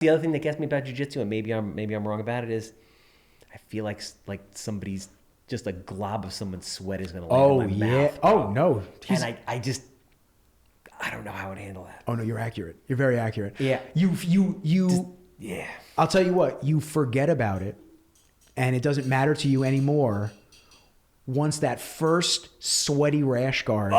The other thing that gets me about jiu-jitsu, and maybe I'm wrong about it, is I feel like somebody's just a glob of someone's sweat is going to land in my mouth. Bro. Oh no. And I don't know how I would handle that. Oh no, you're accurate. You're very accurate. Yeah. Yeah. I'll tell you what, you forget about it and it doesn't matter to you anymore once that first sweaty rash guard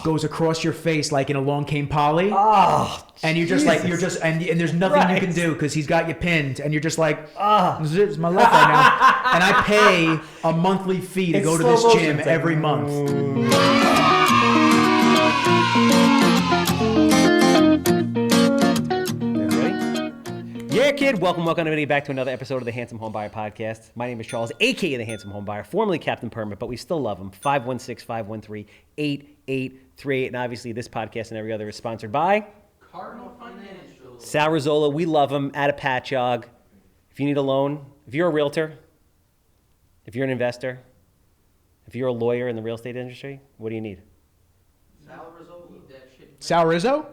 goes across your face like in Along Came Polly. Oh, and you're just Jesus. and there's nothing you can do because he's got you pinned and you're just like, this is my life right now. And I pay a monthly fee to go to this gym every month. Yeah, kid. Welcome everybody back to another episode of the Handsome Homebuyer Podcast. My name is Charles, a.k.a. the Handsome Homebuyer, formerly Captain Permit, but we still love him. 516-513-8838. And obviously this podcast and every other is sponsored by Cardinal Financial. Sal Rizzola. We love him at a Patchogue. If you need a loan, if you're a realtor, if you're an investor, if you're a lawyer in the real estate industry, what do you need? Sal Rizzo, eat that shit. Sal Rizzo?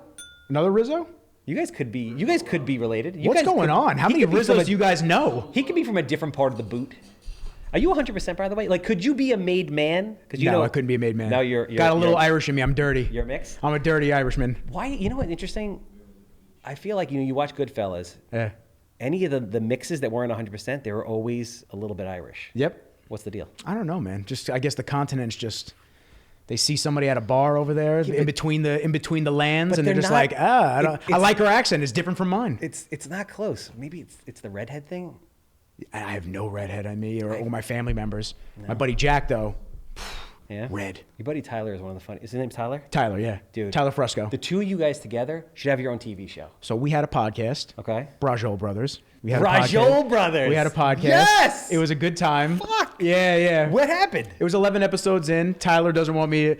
Another Rizzo? You guys could be related. What's going on? How many Rizzos do you guys know? He could be from a different part of the boot. Are you 100%, by the way? Like, could you be a made man? No, I couldn't be a made man. No, you're got a little Irish in me. I'm dirty. You're a mix? I'm a dirty Irishman. Why? You know what? Interesting. I feel like, you watch Goodfellas. Yeah. Any of the mixes that weren't 100%, they were always a little bit Irish. Yep. What's the deal? I don't know, man. I guess the continent's just... They see somebody at a bar over there in between the lands, and they're just like, I like her accent. It's different from mine. It's not close. Maybe it's the redhead thing. I have no redhead on me or my family members. No. My buddy Jack, though, yeah, red. Your buddy Tyler is one of the funny. Is his name Tyler? Tyler, yeah, dude. Tyler Fresco. The two of you guys together should have your own TV show. So we had a podcast. Okay. Brajol Brothers. We had Brajol Brothers. We had a podcast. Yes. It was a good time. Fuck. Yeah. What happened? It was 11 episodes in. Tyler won't want me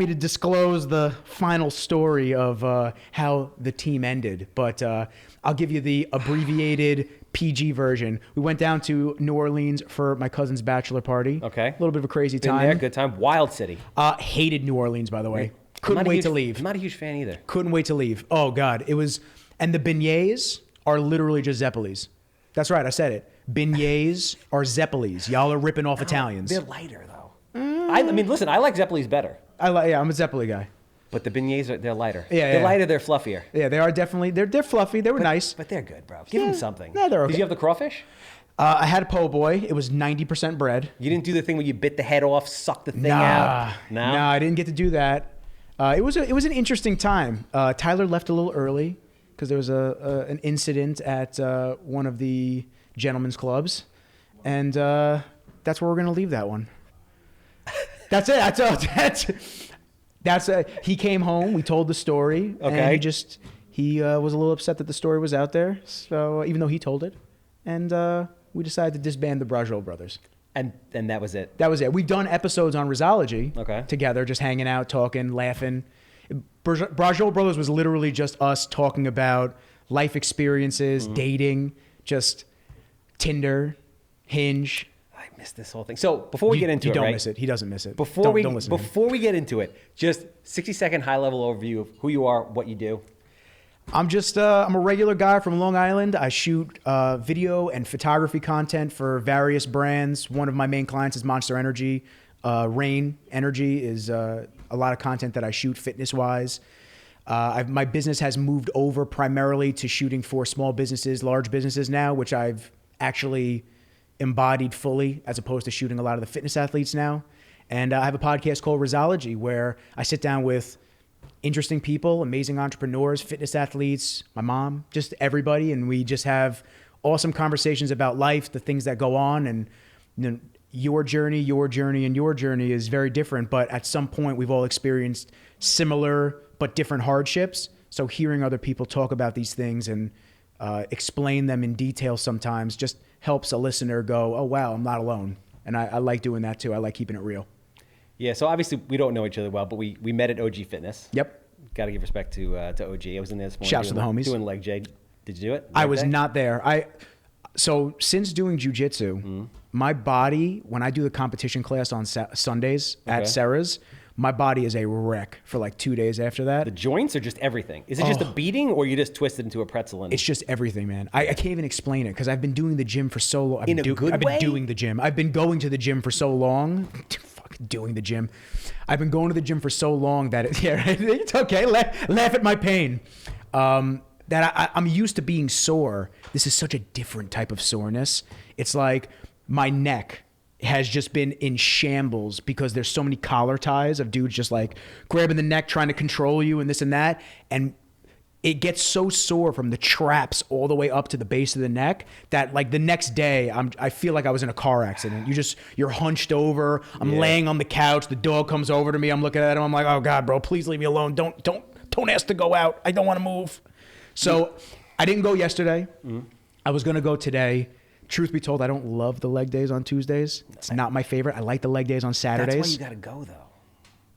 to disclose the final story of how the team ended, but I'll give you the abbreviated PG version. We went down to New Orleans for my cousin's bachelor party. Okay. A little bit of a crazy time. Been there, good time. Wild city. Hated New Orleans, by the way. Couldn't wait to leave. I'm not a huge fan either. Couldn't wait to leave. Oh, God. It was... And the beignets are literally just Zeppelis. That's right. I said it. Beignets are Zeppelis. Y'all are ripping off Italians. They're lighter, though. I mean, listen, I like Zeppelis better. I'm a Zeppeli guy. But the beignets, they're lighter. Yeah, they're lighter, they're fluffier. Yeah, they are definitely... They're fluffy. They were nice. But they're good, bro. Give them something. No, they're okay. Did you have the crawfish? I had a po' boy. It was 90% bread. You didn't do the thing where you bit the head off, suck the thing out? No, I didn't get to do that. It was an interesting time. Tyler left a little early because there was an incident at one of the gentlemen's clubs. And that's where we're going to leave that one. That's it. He came home. We told the story. Okay. And he was a little upset that the story was out there. So even though he told it, and we decided to disband the Brajol Brothers. And that was it. That was it. We've done episodes on Rizology together, just hanging out, talking, laughing. Brajol Brothers was literally just us talking about life experiences, dating, just Tinder, Hinge. I missed this whole thing. So before we get into it, you don't miss it. He doesn't miss it. Before we get into it, just 60-second high-level overview of who you are, what you do. I'm a regular guy from Long Island. I shoot video and photography content for various brands. One of my main clients is Monster Energy. Rain Energy is a lot of content that I shoot fitness-wise. My business has moved over primarily to shooting for small businesses, large businesses now, which I've actually embodied fully as opposed to shooting a lot of the fitness athletes now. And I have a podcast called Rizology where I sit down with interesting people, amazing entrepreneurs, fitness athletes, my mom, just everybody. And we just have awesome conversations about life, the things that go on. And your journey is very different. But at some point, we've all experienced similar but different hardships. So hearing other people talk about these things and explain them in detail sometimes just helps a listener go, oh, wow, I'm not alone. And I like doing that, too. I like keeping it real. Yeah, so obviously we don't know each other well, but we met at OG Fitness. Yep. Got to give respect to OG. I was in there this morning. Shouts to the homies. Doing leg J. Did you do it? I was not there. So since doing jiu-jitsu, my body, when I do the competition class on Sundays at Sarah's, my body is a wreck for like 2 days after that. The joints or just everything? Is it just a beating, or you just twist it into a pretzel? And It's just everything, man. I can't even explain it because I've been doing the gym for so long. I've In a good I've been way? doing the gym. I've been going to the gym for so long. Fucking doing the gym. I've been going to the gym for so long that it's okay. Laugh at my pain. That I'm used to being sore. This is such a different type of soreness. It's like my neck has just been in shambles because there's so many collar ties of dudes just like grabbing the neck, trying to control you and this and that. And it gets so sore from the traps all the way up to the base of the neck that like the next day I feel like I was in a car accident. You're hunched over. I'm laying on the couch. The dog comes over to me. I'm looking at him. I'm like, oh God, bro, please leave me alone. Don't ask to go out. I don't want to move. So I didn't go yesterday. I was going to go today. Truth be told, I don't love the leg days on Tuesdays. It's not my favorite. I like the leg days on Saturdays. that's why you got to go though.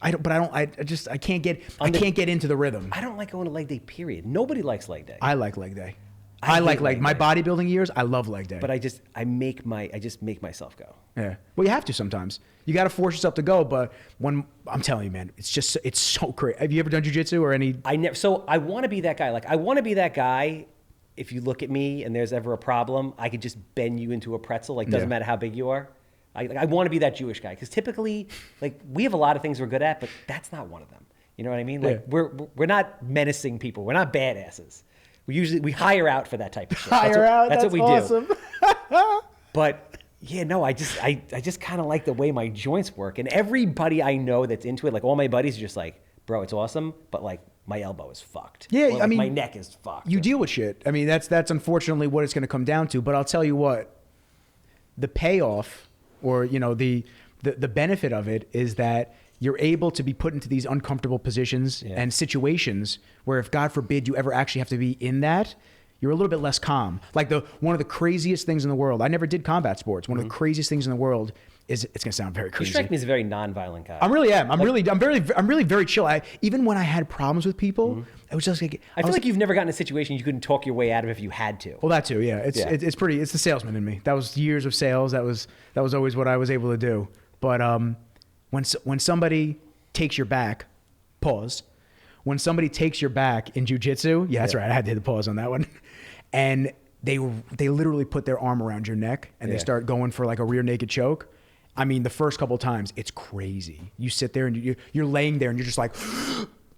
I can't get into the rhythm. I don't like going to leg day, period. Nobody likes leg day. I like leg day. I I like hate leg leg my day. bodybuilding years. I love leg day. But I just make myself go. Yeah. Well, you have to sometimes. You got to force yourself to go. But when I'm telling you, man, it's so great. Have you ever done jujitsu or any? I never. So I want to be that guy. Like I want to be that guy. If you look at me and there's ever a problem, I could just bend you into a pretzel. Like doesn't matter how big you are. I want to be that Jewish guy because typically, like we have a lot of things we're good at, but that's not one of them. You know what I mean? Like we're not menacing people. We're not badasses. We hire out for that type of shit. That's what we do. But yeah, no, I just kind of like the way my joints work. And everybody I know that's into it, like all my buddies are just like, bro, it's awesome, but like my elbow is fucked. Yeah, Or, like, I mean, my neck is fucked. You deal with shit. I mean, that's unfortunately what it's going to come down to. But I'll tell you what, the payoff, or you know, the benefit of it is that you're able to be put into these uncomfortable positions and situations where, if God forbid you ever actually have to be in that, you're a little bit less calm. Like one of the craziest things in the world. I never did combat sports. One of the craziest things in the world is, it's going to sound very You crazy. strike me as a very non-violent guy. I'm really am. I'm really very chill. Even when I had problems with people, I was just like, I feel like you've never gotten a situation you couldn't talk your way out of if you had to. well, that too. Yeah. It's the salesman in me. That was years of sales. That was always what I was able to do. But when somebody takes your back, pause. When somebody takes your back in jujitsu, that's right. I had to hit the pause on that one. And they literally put their arm around your neck and they start going for like a rear naked choke. I mean, the first couple of times, it's crazy. You sit there and you're laying there and you're just like,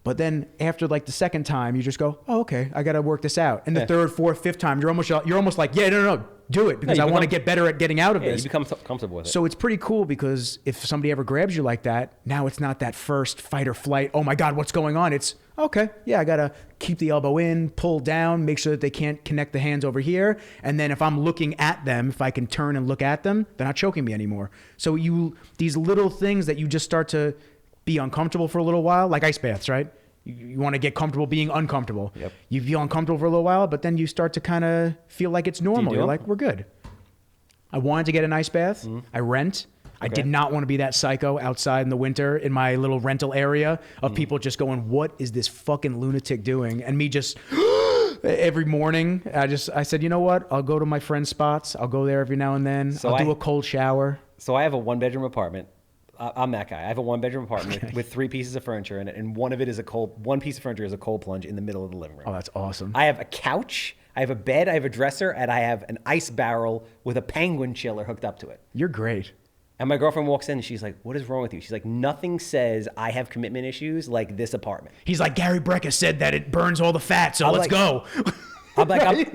but then after like the second time, you just go, oh, okay, I got to work this out. And the third, fourth, fifth time, you're almost like, yeah, no, do it because I want to get better at getting out of this. You become comfortable with it. So it's pretty cool because if somebody ever grabs you like that, now it's not that first fight or flight. Oh my God, what's going on? It's okay. Yeah, I got to keep the elbow in, pull down, make sure that they can't connect the hands over here. And then if I'm looking at them, if I can turn and look at them, they're not choking me anymore. So these little things that you just start to be uncomfortable for a little while, like ice baths, right? You want to get comfortable being uncomfortable. Yep. You feel uncomfortable for a little while, but then you start to kind of feel like it's normal. You're like, we're good. I wanted to get an ice bath. I rent. Okay. I did not want to be that psycho outside in the winter in my little rental area of people just going, what is this fucking lunatic doing? And me just every morning, I said, you know what? I'll go to my friend's spots. I'll go there every now and then. So I'll do a cold shower. So I have a 1-bedroom apartment. I'm that guy. I have a 1-bedroom apartment with 3 pieces of furniture in it, and one piece of furniture is a cold plunge in the middle of the living room. Oh, that's awesome. I have a couch, I have a bed, I have a dresser, and I have an ice barrel with a penguin chiller hooked up to it. You're great. And my girlfriend walks in and she's like, what is wrong with you? She's like, nothing says I have commitment issues like this apartment. He's like, Gary Brecka said that it burns all the fat, so let's go. I'm like,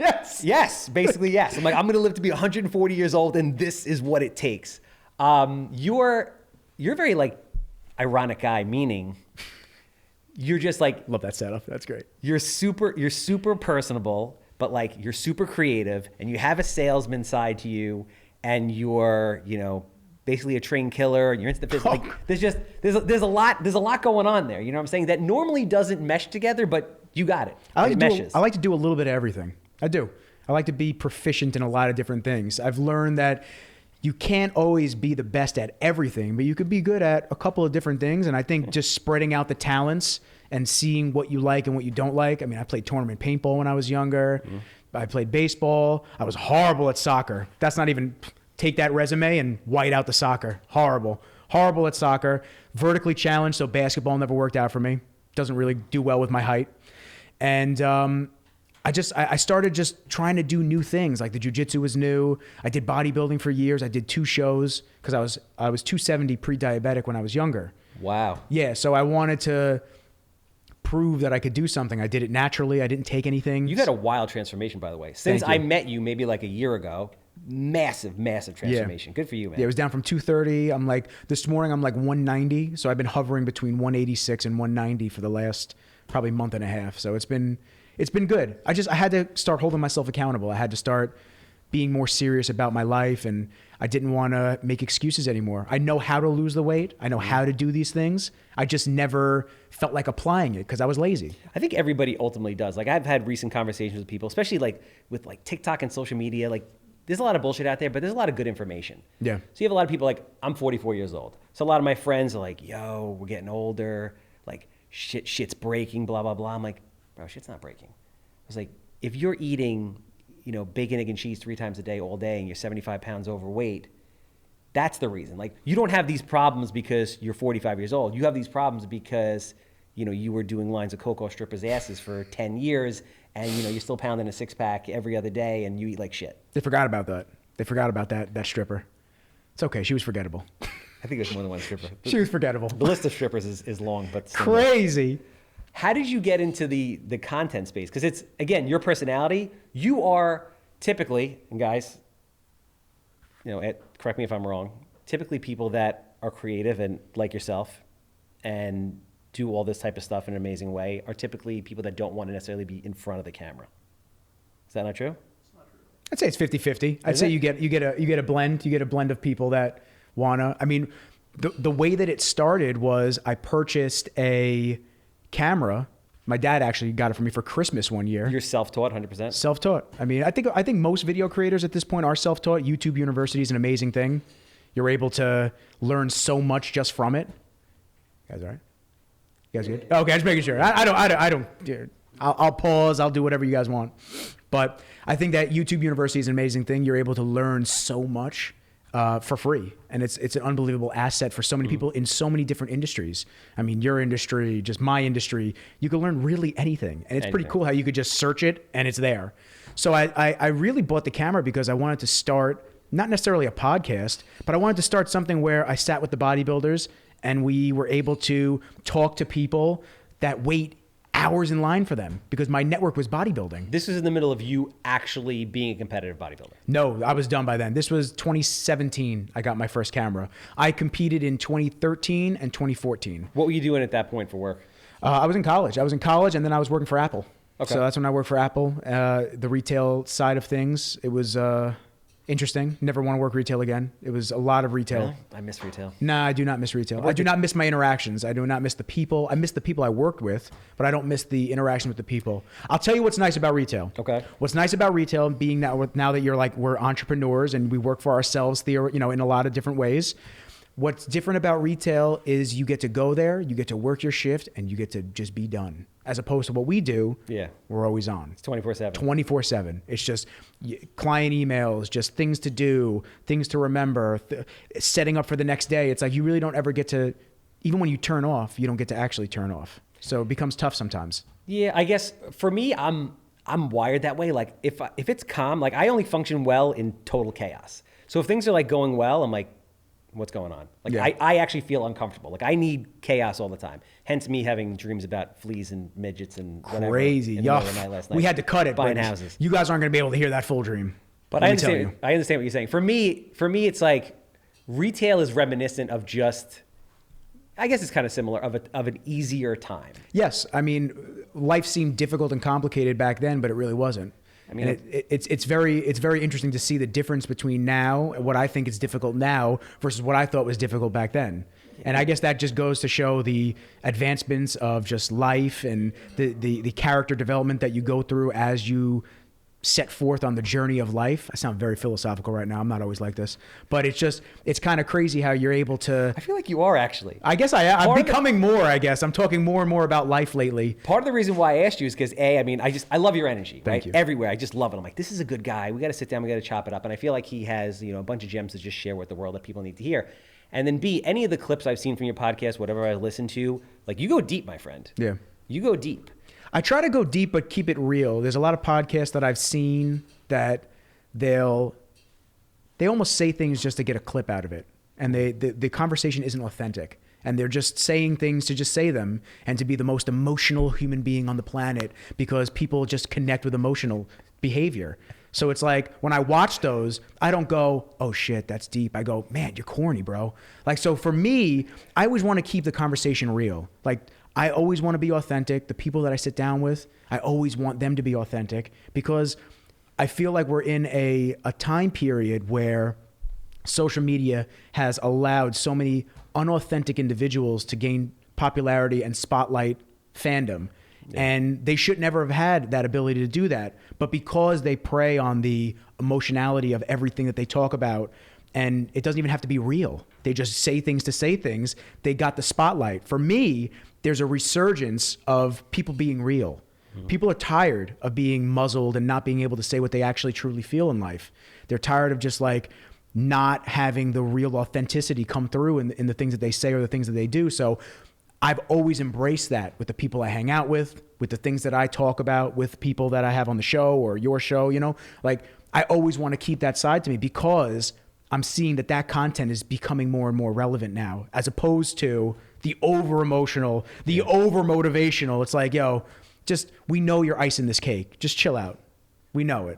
yes, basically yes. I'm like, I'm going to live to be 140 years old, and this is what it takes. You're very like ironic guy, meaning you're just like, love that setup. That's great. You're super personable, but like you're super creative, and you have a salesman side to you, and you're, you know, basically a trained killer, and you're into the business. Like there's a lot going on there. You know what I'm saying? That normally doesn't mesh together, but you got it. I meshes. I like to do a little bit of everything. I do. I like to be proficient in a lot of different things. I've learned that you can't always be the best at everything, but you could be good at a couple of different things. And I think just spreading out the talents and seeing what you like and what you don't like. I mean, I played tournament paintball when I was younger. I played baseball. I was horrible at soccer. That's not even, take that resume and white out the soccer. Horrible Horrible at soccer. Vertically challenged, so basketball never worked out for me. Doesn't really do well with my height. And I started just trying to do new things. Like the jiu-jitsu was new. I did bodybuilding for years. I did 2 shows because I was 270 pre-diabetic when I was younger. Wow. Yeah, so I wanted to prove that I could do something. I did it naturally. I didn't take anything. You've had a wild transformation, by the way. Since I met you maybe like a year ago, massive transformation. Yeah. Good for you, man. Yeah, it was down from 230. I'm like, this morning I'm like 190. So I've been hovering between 186 and 190 for the last probably month and a half. So it's been good. I had to start holding myself accountable. I had to start being more serious about my life, and I didn't want to make excuses anymore. I know how to lose the weight. I know how to do these things. I just never felt like applying it because I was lazy. I think everybody ultimately does. Like I've had recent conversations with people, especially like with like TikTok and social media. Like there's a lot of bullshit out there, but there's a lot of good information. Yeah. So you have a lot of people like, I'm 44 years old. So a lot of my friends are like, yo, we're getting older. Like shit's breaking, blah, blah, blah. I'm like, bro, shit's not breaking. I was like, if you're eating, bacon, egg, and cheese 3 times a day all day and you're 75 pounds overweight, that's the reason. Like you don't have these problems because you're 45 years old. You have these problems because, you were doing lines of coke or strippers' asses for 10 years and, you're still pounding a 6-pack every other day and you eat like shit. They forgot about that. They forgot about that stripper. It's okay. She was forgettable. I think there's more than one stripper. She was forgettable. The list of strippers is long, but crazy. How did you get into the content space? Because it's, again, your personality. You are typically, and guys, correct me if I'm wrong, typically people that are creative and like yourself and do all this type of stuff in an amazing way are typically people that don't want to necessarily be in front of the camera. Is that not true? I'd say it's 50-50. I'd say you get a blend. You get a blend of people that wanna. I mean, the way that it started was I purchased a camera. My dad actually got it for me for Christmas one year. You're self-taught, 100%? Self-taught. I mean, I think most video creators at this point are self-taught. YouTube University is an amazing thing. You're able to learn so much just from it. You guys all right? You guys good? Okay, just making sure. I don't. I'll pause. I'll do whatever you guys want. But I think that YouTube University is an amazing thing. You're able to learn so much for free. And it's an unbelievable asset for so many people in so many different industries. I mean, your industry, just my industry, you can learn really anything. And it's pretty cool how you could just search it and it's there. So I really bought the camera because I wanted to start, not necessarily a podcast, but I wanted to start something where I sat with the bodybuilders and we were able to talk to people that wait hours in line for them because my network was bodybuilding. This was in the middle of you actually being a competitive bodybuilder. No, I was done by then. This was 2017. I got my first camera. I competed in 2013 and 2014. What were you doing at that point for work? I was in college. And then I was working for Apple. Okay. So that's when I worked for Apple. The retail side of things, it was interesting. Never want to work retail again. It was a lot of retail. Really? I miss retail. Nah, I do not miss retail. I do not miss my interactions. I do not miss the people. I miss the people I worked with, but I don't miss the interaction with the people. I'll tell you what's nice about retail. Okay. What's nice about retail, being that now that you're like, we're entrepreneurs and we work for ourselves, in a lot of different ways. What's different about retail is you get to go there, you get to work your shift, and you get to just be done. As opposed to what we do, we're always on. It's 24/7. 24/7. It's just client emails, just things to do, things to remember, setting up for the next day. It's like you really don't ever get to, even when you turn off, you don't get to actually turn off. So it becomes tough sometimes. Yeah, I guess for me, I'm wired that way. Like if it's calm, like I only function well in total chaos. So if things are like going well, I'm like, what's going on? Like I actually feel uncomfortable. Like I need chaos all the time. Hence me having dreams about fleas and midgets and whatever. Crazy. In the middle of the night last night. We had to cut it. Buying houses. You guys aren't going to be able to hear that full dream. But I understand what you're saying. For me, it's like retail is reminiscent of just, I guess it's kind of similar of an easier time. Yes. I mean, life seemed difficult and complicated back then, but it really wasn't. I mean, it's very interesting to see the difference between now, what I think is difficult now versus what I thought was difficult back then. And I guess that just goes to show the advancements of just life and the character development that you go through as you set forth on the journey of life. I sound very philosophical right now. I'm not always like this, but it's kind of crazy how you're able to. I feel like you are actually. I guess I'm becoming more, I guess. I'm talking more and more about life lately. Part of the reason why I asked you is because I love your energy, right? Thank you. Everywhere. I just love it. I'm like, this is a good guy. We got to sit down. We got to chop it up. And I feel like he has, a bunch of gems to just share with the world that people need to hear. And then B, any of the clips I've seen from your podcast, whatever I listen to, like you go deep, my friend. Yeah. You go deep. I try to go deep, but keep it real. There's a lot of podcasts that I've seen that they almost say things just to get a clip out of it. And the conversation isn't authentic. And they're just saying things to just say them and to be the most emotional human being on the planet because people just connect with emotional behavior. So it's like when I watch those, I don't go, oh shit, that's deep. I go, man, you're corny, bro. Like, so for me, I always want to keep the conversation real. Like, I always want to be authentic. The people that I sit down with, I always want them to be authentic because I feel like we're in a time period where social media has allowed so many unauthentic individuals to gain popularity and spotlight fandom. Yeah. And they should never have had that ability to do that. But because they prey on the emotionality of everything that they talk about, and it doesn't even have to be real, they just say things to say things, they got the spotlight. For me, there's a resurgence of people being real. Mm-hmm. People are tired of being muzzled and not being able to say what they actually truly feel in life. They're tired of just like not having the real authenticity come through in the things that they say or the things that they do. So I've always embraced that with the people I hang out with the things that I talk about, with people that I have on the show or your show, you know, like I always want to keep that side to me because I'm seeing that content is becoming more and more relevant now, as opposed to the over emotional, the over motivational. It's like, yo, just, we know you're icing this cake. Just chill out. We know it.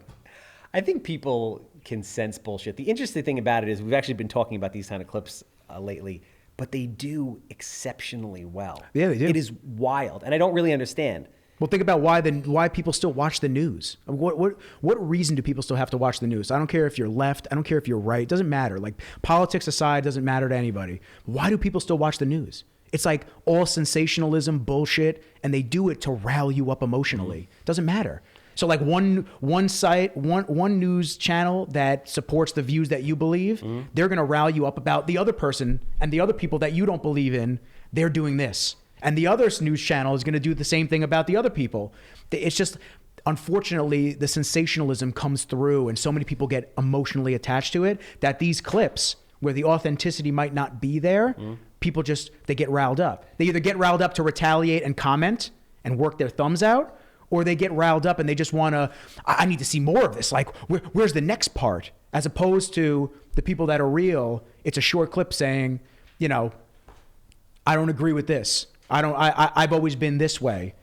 I think people can sense bullshit. The interesting thing about it is we've actually been talking about these kind of clips lately, but they do exceptionally well. Yeah, they do. It is wild, and I don't really understand. Well, think about why people still watch the news. What reason do people still have to watch the news? I don't care if you're left. I don't care if you're right. It doesn't matter. Like, politics aside, doesn't matter to anybody. Why do people still watch the news? It's like all sensationalism, bullshit, and they do it to rile you up emotionally. Doesn't matter. So like one news channel that supports the views that you believe, they're going to rile you up about the other person and the other people that you don't believe in. They're doing this. And the other news channel is going to do the same thing about the other people. It's just, unfortunately, the sensationalism comes through and so many people get emotionally attached to it that these clips where the authenticity might not be there, people just, they get riled up. They either get riled up to retaliate and comment and work their thumbs out, or they get riled up and they just want to, I need to see more of this. Like, where's the next part? As opposed to the people that are real, it's a short clip saying, you know, I don't agree with this. I've always been this way.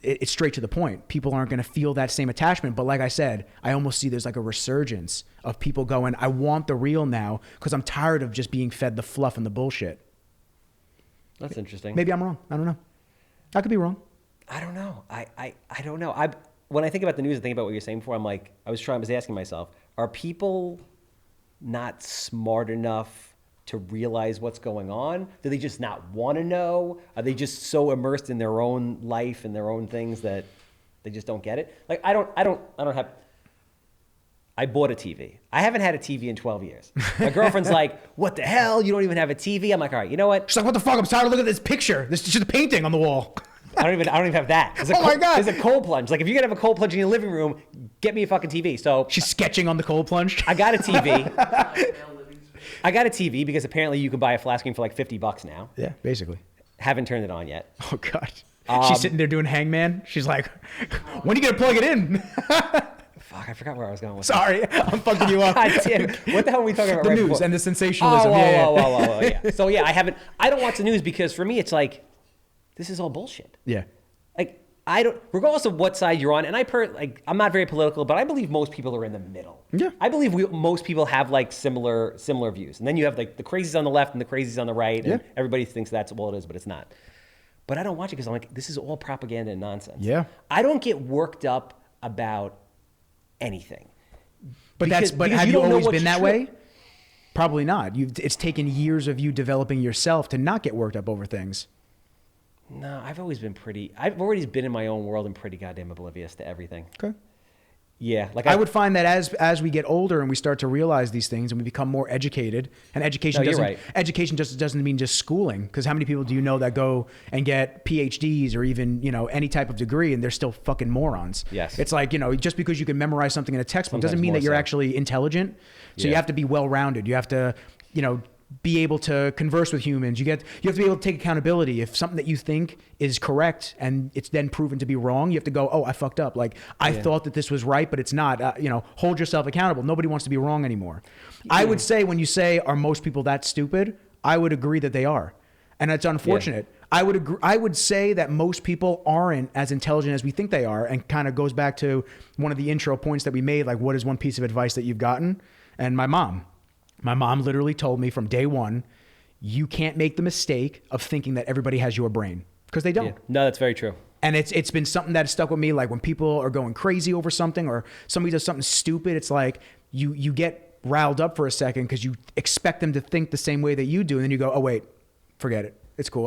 It's straight to the point. People aren't going to feel that same attachment. But like I said, I almost see there's like a resurgence of people going, I want the real now because I'm tired of just being fed the fluff and the bullshit. That's interesting. Maybe I'm wrong. I don't know. I could be wrong. I don't know. I don't know. When I think about the news and think about what you're saying before, I'm like, I was asking myself, are people not smart enough to realize what's going on? Do they just not want to know? Are they just so immersed in their own life and their own things that they just don't get it? Like, I bought a TV. I haven't had a TV in 12 years. My girlfriend's like, what the hell? You don't even have a TV? I'm like, all right, you know what? She's like, what the fuck? I'm tired of looking at this picture. This is just a painting on the wall. I don't even have that. My God. There's a cold plunge. Like, if you're going to have a cold plunge in your living room, get me a fucking TV. So she's sketching on the cold plunge. I got a TV. I got a TV because apparently you can buy a flat screen for like $50 now. Yeah, basically. Haven't turned it on yet. Oh, God. She's sitting there doing hangman. She's like, when are you going to plug it in? Fuck, I forgot where I was going with Sorry, I'm fucking you up. God damn it. What the hell are we talking about The right news before? and the sensationalism. Yeah. So yeah, I don't watch the news because for me it's like, this is all bullshit. Yeah. Like, I don't, regardless of what side you're on, and I'm not very political, but I believe most people are in the middle. Yeah. I believe most people have like similar views. And then you have like the crazies on the left and the crazies on the right, and everybody thinks that's all it is, but it's not. But I don't watch it because I'm like, this is all propaganda and nonsense. Yeah. I don't get worked up about anything. But because have you always been that true. way? Probably not. It's taken years of you developing yourself to not get worked up over things. No, I've always been in my own world and pretty goddamn oblivious to everything. Okay. Yeah, like I would find that as we get older and we start to realize these things and we become more educated, and education just doesn't mean just schooling, because how many people do you know that go and get PhDs or even, you know, any type of degree and they're still fucking morons? Yes. It's like, you know, just because you can memorize something in a textbook Sometimes doesn't mean more that you're so. actually intelligent. So you have to be well-rounded. You have to, you know, be able to converse with humans. You have to be able to take accountability. If something that you think is correct and it's then proven to be wrong, you have to go, oh, I fucked up. Like I thought that this was right, but it's not. Hold yourself accountable. Nobody wants to be wrong anymore. Yeah. I would say when you say, are most people that stupid? I would agree that they are. And it's unfortunate. Yeah. I would say that most people aren't as intelligent as we think they are, and kind of goes back to one of the intro points that we made, like what is one piece of advice that you've gotten? And my mom literally told me from day one, you can't make the mistake of thinking that everybody has your brain, because they don't. Yeah. No, that's very true. And it's been something that has stuck with me. Like when people are going crazy over something or somebody does something stupid, it's like you get riled up for a second because you expect them to think the same way that you do. And then you go, oh wait, forget it. It's cool.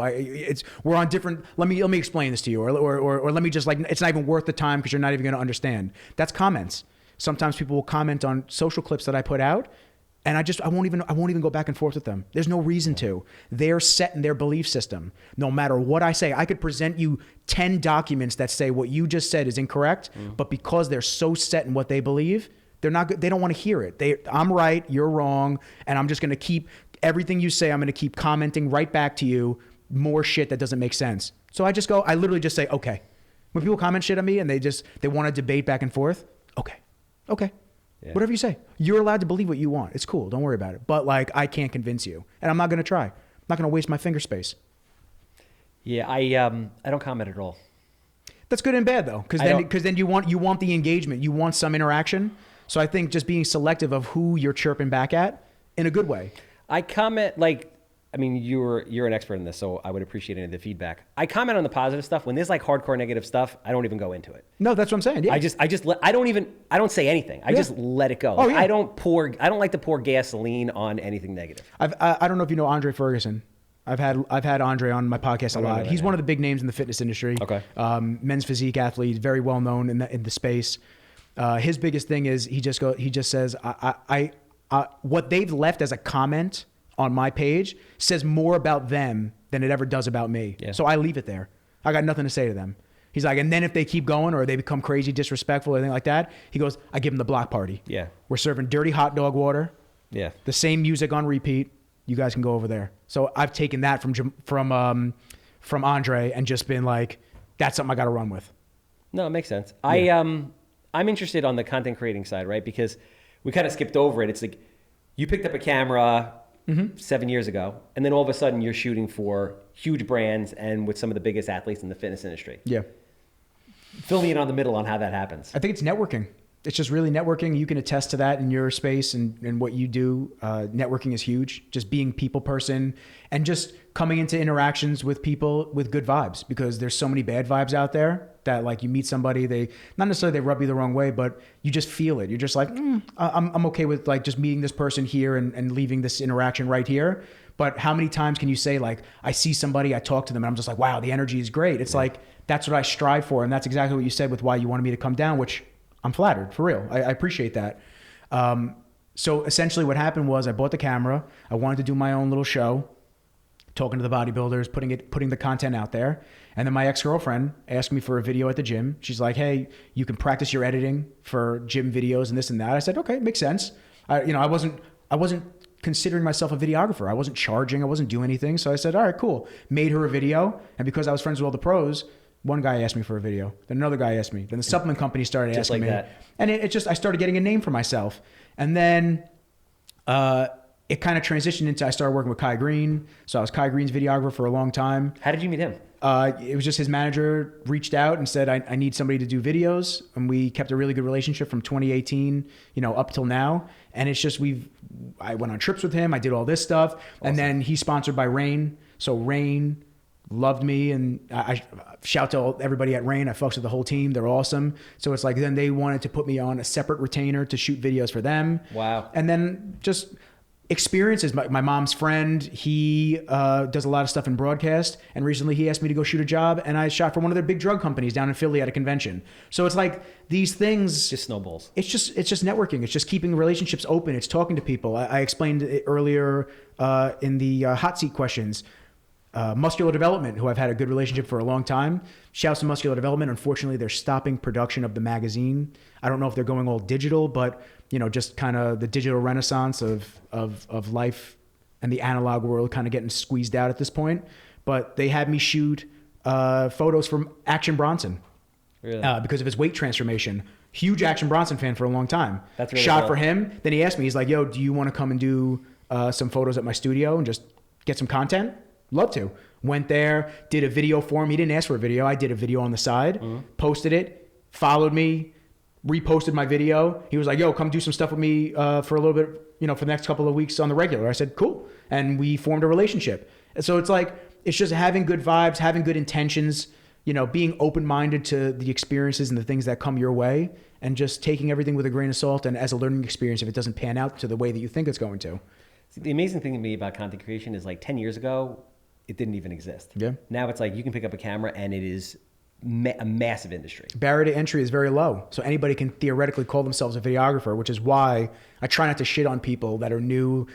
We're on different. Let me explain this to you, or let me just, like, it's not even worth the time because you're not even going to understand. That's comments. Sometimes people will comment on social clips that I put out, and I won't even go back and forth with them. There's no reason to. They're set in their belief system. No matter what I say, I could present you 10 documents that say what you just said is incorrect, but because they're so set in what they believe, they don't want to hear it. I'm right, you're wrong, and I'm just going to keep everything you say. I'm going to keep commenting right back to you more shit that doesn't make sense. So I literally just say, okay. When people comment shit on me and they want to debate back and forth, okay. Yeah. Whatever you say. You're allowed to believe what you want. It's cool. Don't worry about it. But like, I can't convince you, and I'm not going to try. I'm not going to waste my finger space. Yeah, I don't comment at all. That's good and bad though, because then you want the engagement. You want some interaction. So I think just being selective of who you're chirping back at in a good way. I comment, you're an expert in this, so I would appreciate any of the feedback. I comment on the positive stuff. When there's like hardcore negative stuff, I don't even go into it. No, that's what I'm saying. Yeah. I don't say anything. I just let it go. Oh, yeah. I don't like to pour gasoline on anything negative. I don't know if you know Andre Ferguson. I've had Andre on my podcast a lot. He's one of the big names in the fitness industry. Okay. Men's physique athlete, very well known in the space. His biggest thing is he just says what they've left as a comment on my page says more about them than it ever does about me. Yeah. So I leave it there. I got nothing to say to them. He's like, and then if they keep going or they become crazy, disrespectful, or anything like that, he goes, I give them the block party. Yeah. We're serving dirty hot dog water. Yeah. The same music on repeat. You guys can go over there. So I've taken that from Andre and just been like, that's something I got to run with. No, it makes sense. Yeah. I'm interested on the content creating side, right? Because we kind of skipped over it. It's like you picked up a camera 7 years ago, and then all of a sudden you're shooting for huge brands and with some of the biggest athletes in the fitness industry. Yeah. Fill me in on the middle on how that happens. I think it's networking. It's just really networking. You can attest to that in your space and what you do. Networking is huge. Just being people person and just coming into interactions with people with good vibes, because there's so many bad vibes out there that, like, you meet somebody, they not necessarily they rub you the wrong way, but you just feel it. You're just like, I'm okay with like just meeting this person here and leaving this interaction right here. But how many times can you say, like, I see somebody, I talk to them, and I'm just like, wow, the energy is great. It's like, that's what I strive for. And that's exactly what you said with why you wanted me to come down, which I'm flattered, for real. I appreciate that. So essentially what happened was I bought the camera. I wanted to do my own little show, talking to the bodybuilders, putting the content out there. And then my ex-girlfriend asked me for a video at the gym. She's like, hey, you can practice your editing for gym videos and this and that. I said, okay, makes sense. I wasn't considering myself a videographer. I wasn't charging. I wasn't doing anything. So I said, all right, cool. Made her a video. And because I was friends with all the pros, one guy asked me for a video. Then another guy asked me. Then the supplement company started asking me. That. And I started getting a name for myself. And then it kind of transitioned into, I started working with Kai Green. So I was Kai Green's videographer for a long time. How did you meet him? It was just his manager reached out and said, I need somebody to do videos. And we kept a really good relationship from 2018, up till now. And it's just, I went on trips with him. I did all this stuff. Awesome. And then he's sponsored by Rain. So Rain loved me, and I shout to everybody at Rain. I fucks with the whole team. They're awesome. So it's like, then they wanted to put me on a separate retainer to shoot videos for them. Wow. And then just experiences. My mom's friend, he does a lot of stuff in broadcast, and recently he asked me to go shoot a job, and I shot for one of their big drug companies down in Philly at a convention. So it's like these things just snowballs. It's just networking. It's just keeping relationships open. It's talking to people. I explained it earlier in the hot seat questions. Muscular Development, who I've had a good relationship for a long time. Shouts to Muscular Development. Unfortunately, they're stopping production of the magazine. I don't know if they're going all digital, but just kind of the digital renaissance of life and the analog world kind of getting squeezed out at this point. But they had me shoot photos from Action Bronson because of his weight transformation. Huge Action Bronson fan for a long time. That's really shot cool. for him. Then he asked me, he's like, yo, do you want to come and do some photos at my studio and just get some content? Love to. Went there, did a video for him. He didn't ask for a video. I did a video on the side, posted it, followed me, reposted my video. He was like, yo, come do some stuff with me for a little bit, for the next couple of weeks on the regular. I said, cool. And we formed a relationship. And so it's like, it's just having good vibes, having good intentions, being open-minded to the experiences and the things that come your way, and just taking everything with a grain of salt and as a learning experience if it doesn't pan out to the way that you think it's going to. The amazing thing to me about content creation is like 10 years ago, it didn't even exist. Yeah. Now it's like you can pick up a camera and it is a massive industry. Barrier to entry is very low. So anybody can theoretically call themselves a videographer, which is why I try not to shit on people that are new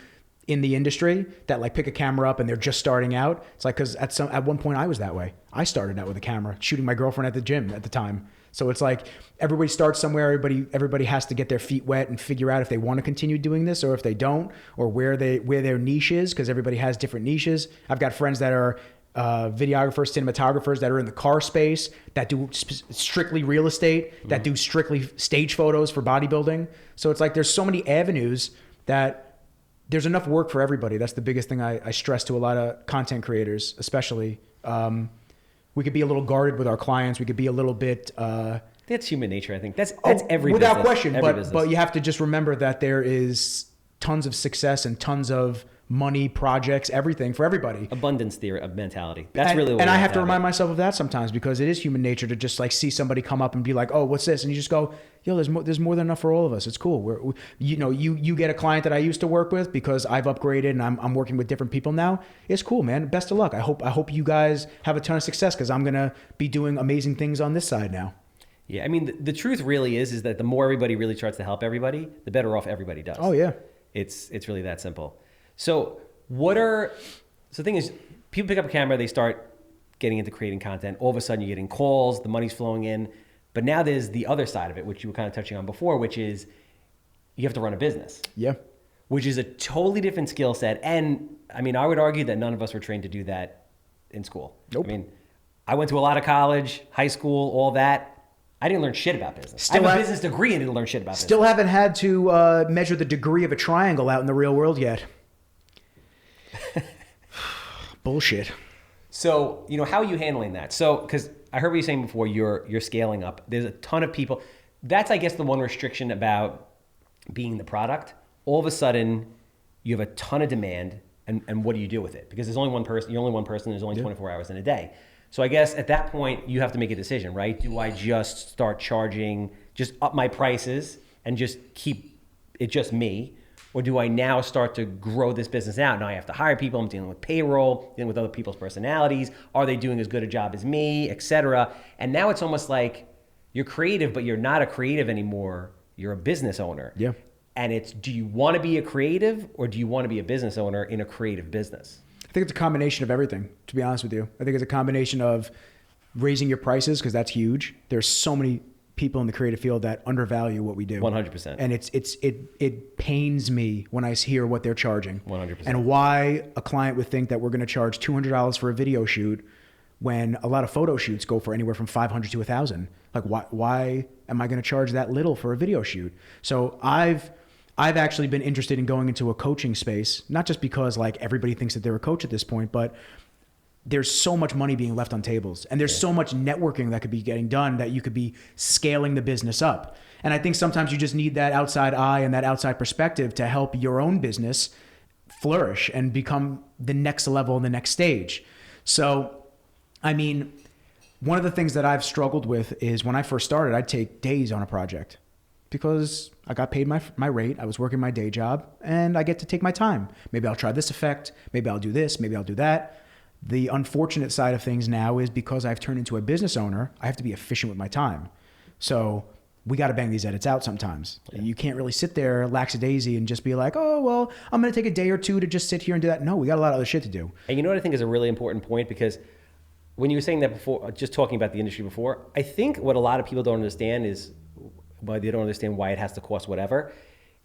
in the industry that like pick a camera up and they're just starting out. It's like, cause at one point I was that way. I started out with a camera shooting my girlfriend at the gym at the time. So it's like everybody starts somewhere. Everybody has to get their feet wet and figure out if they want to continue doing this or if they don't, or where their niche is, because everybody has different niches. I've got friends that are videographers, cinematographers that are in the car space, that do strictly real estate, that do strictly stage photos for bodybuilding. So it's like there's so many avenues that there's enough work for everybody. That's the biggest thing I stress to a lot of content creators, especially. We could be a little guarded with our clients. We could be a little bit... that's human nature, I think. That's every without business. question. Every business. But you have to just remember that there is tons of success and tons of money, projects, everything for everybody. Abundance theory of mentality. That's really what and we I have to it. remind myself of that sometimes, because it is human nature to just like see somebody come up and be like, oh, what's this? And you just go, yo, there's more than enough for all of us. It's cool. You get a client that I used to work with because I've upgraded and I'm working with different people now. It's cool, man. Best of luck. I hope you guys have a ton of success, because I'm going to be doing amazing things on this side now. Yeah. I mean, the truth really is that the more everybody really starts to help everybody, the better off everybody does. Oh yeah. It's really that simple. So the thing is, people pick up a camera, they start getting into creating content. All of a sudden you're getting calls, the money's flowing in. But now there's the other side of it, which you were kind of touching on before, which is you have to run a business. Yeah. Which is a totally different skill set. And I mean, I would argue that none of us were trained to do that in school. Nope. I mean, I went to a lot of college, high school, all that. I didn't learn shit about business. I have a business degree and didn't learn shit about business. Still haven't had to measure the degree of a triangle out in the real world yet. Bullshit. So, how are you handling that? So, because I heard what you were saying before, you're scaling up. There's a ton of people. That's, I guess, the one restriction about being the product. All of a sudden, you have a ton of demand, and what do you do with it? Because there's only one person. You're only one person. There's only 24 hours in a day. So I guess at that point, you have to make a decision, right? Do I just start charging, just up my prices and just keep it just me? Or do I now start to grow this business out? Now I have to hire people. I'm dealing with payroll, dealing with other people's personalities. Are they doing as good a job as me, et cetera? And now it's almost like you're creative, but you're not a creative anymore. You're a business owner. Yeah. And it's, do you want to be a creative or do you want to be a business owner in a creative business? I think it's a combination of everything, to be honest with you. I think it's a combination of raising your prices, because that's huge. There's so many people in the creative field that undervalue what we do. 100%. And it pains me when I hear what they're charging. 100%. And why a client would think that we're going to charge $200 for a video shoot when a lot of photo shoots go for anywhere from $500 to $1,000. Like, why am I going to charge that little for a video shoot? So I've actually been interested in going into a coaching space, not just because like everybody thinks that they're a coach at this point, but there's so much money being left on tables, and there's so much networking that could be getting done that you could be scaling the business up. And I think sometimes you just need that outside eye and that outside perspective to help your own business flourish and become the next level and the next stage. So, I mean, one of the things that I've struggled with is when I first started, I'd take days on a project because I got paid my rate. I was working my day job and I get to take my time. Maybe I'll try this effect. Maybe I'll do this. Maybe I'll do that. The unfortunate side of things now is because I've turned into a business owner, I have to be efficient with my time. So we got to bang these edits out sometimes. Yeah. You can't really sit there lackadaisy and just be like, oh, well, I'm going to take a day or two to just sit here and do that. No, we got a lot of other shit to do. And you know what I think is a really important point? Because when you were saying that before, just talking about the industry before, I think what a lot of people don't understand is, well, they don't understand why it has to cost whatever,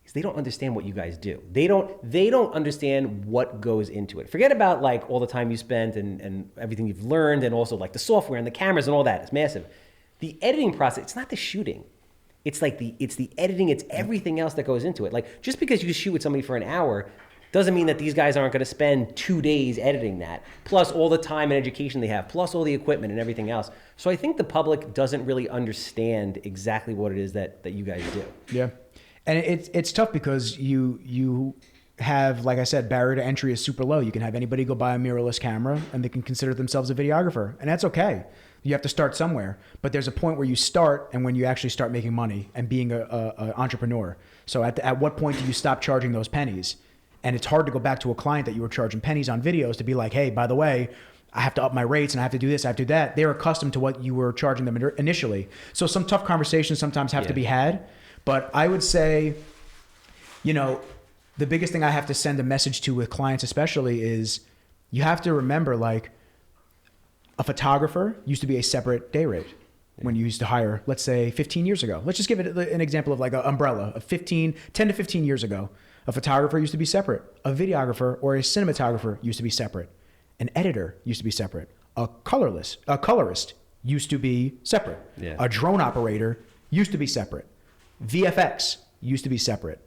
is they don't understand what you guys do. They don't understand what goes into it. Forget about like all the time you spent and everything you've learned, and also like the software and the cameras and all that. It's massive. The editing process, it's not the shooting. It's like it's the editing, it's everything else that goes into it. Like, just because you shoot with somebody for an hour doesn't mean that these guys aren't going to spend 2 days editing that, plus all the time and education they have, plus all the equipment and everything else. So I think the public doesn't really understand exactly what it is that you guys do. Yeah. And it's tough because you have, like I said, barrier to entry is super low. You can have anybody go buy a mirrorless camera and they can consider themselves a videographer, and that's okay. You have to start somewhere, but there's a point where you start and when you actually start making money and being a entrepreneur. So at what point do you stop charging those pennies? And it's hard to go back to a client that you were charging pennies on videos to be like, hey, by the way, I have to up my rates and I have to do this, I have to do that. They're accustomed to what you were charging them initially. So some tough conversations sometimes have to be had. But I would say, the biggest thing I have to send a message to with clients especially is you have to remember, like, a photographer used to be a separate day rate when you used to hire, let's say 15 years ago. Let's just give it an example of like an umbrella of 10 to 15 years ago. A photographer used to be separate. A videographer or a cinematographer used to be separate. An editor used to be separate. A colorist used to be separate. Yeah. A drone operator used to be separate. VFX used to be separate.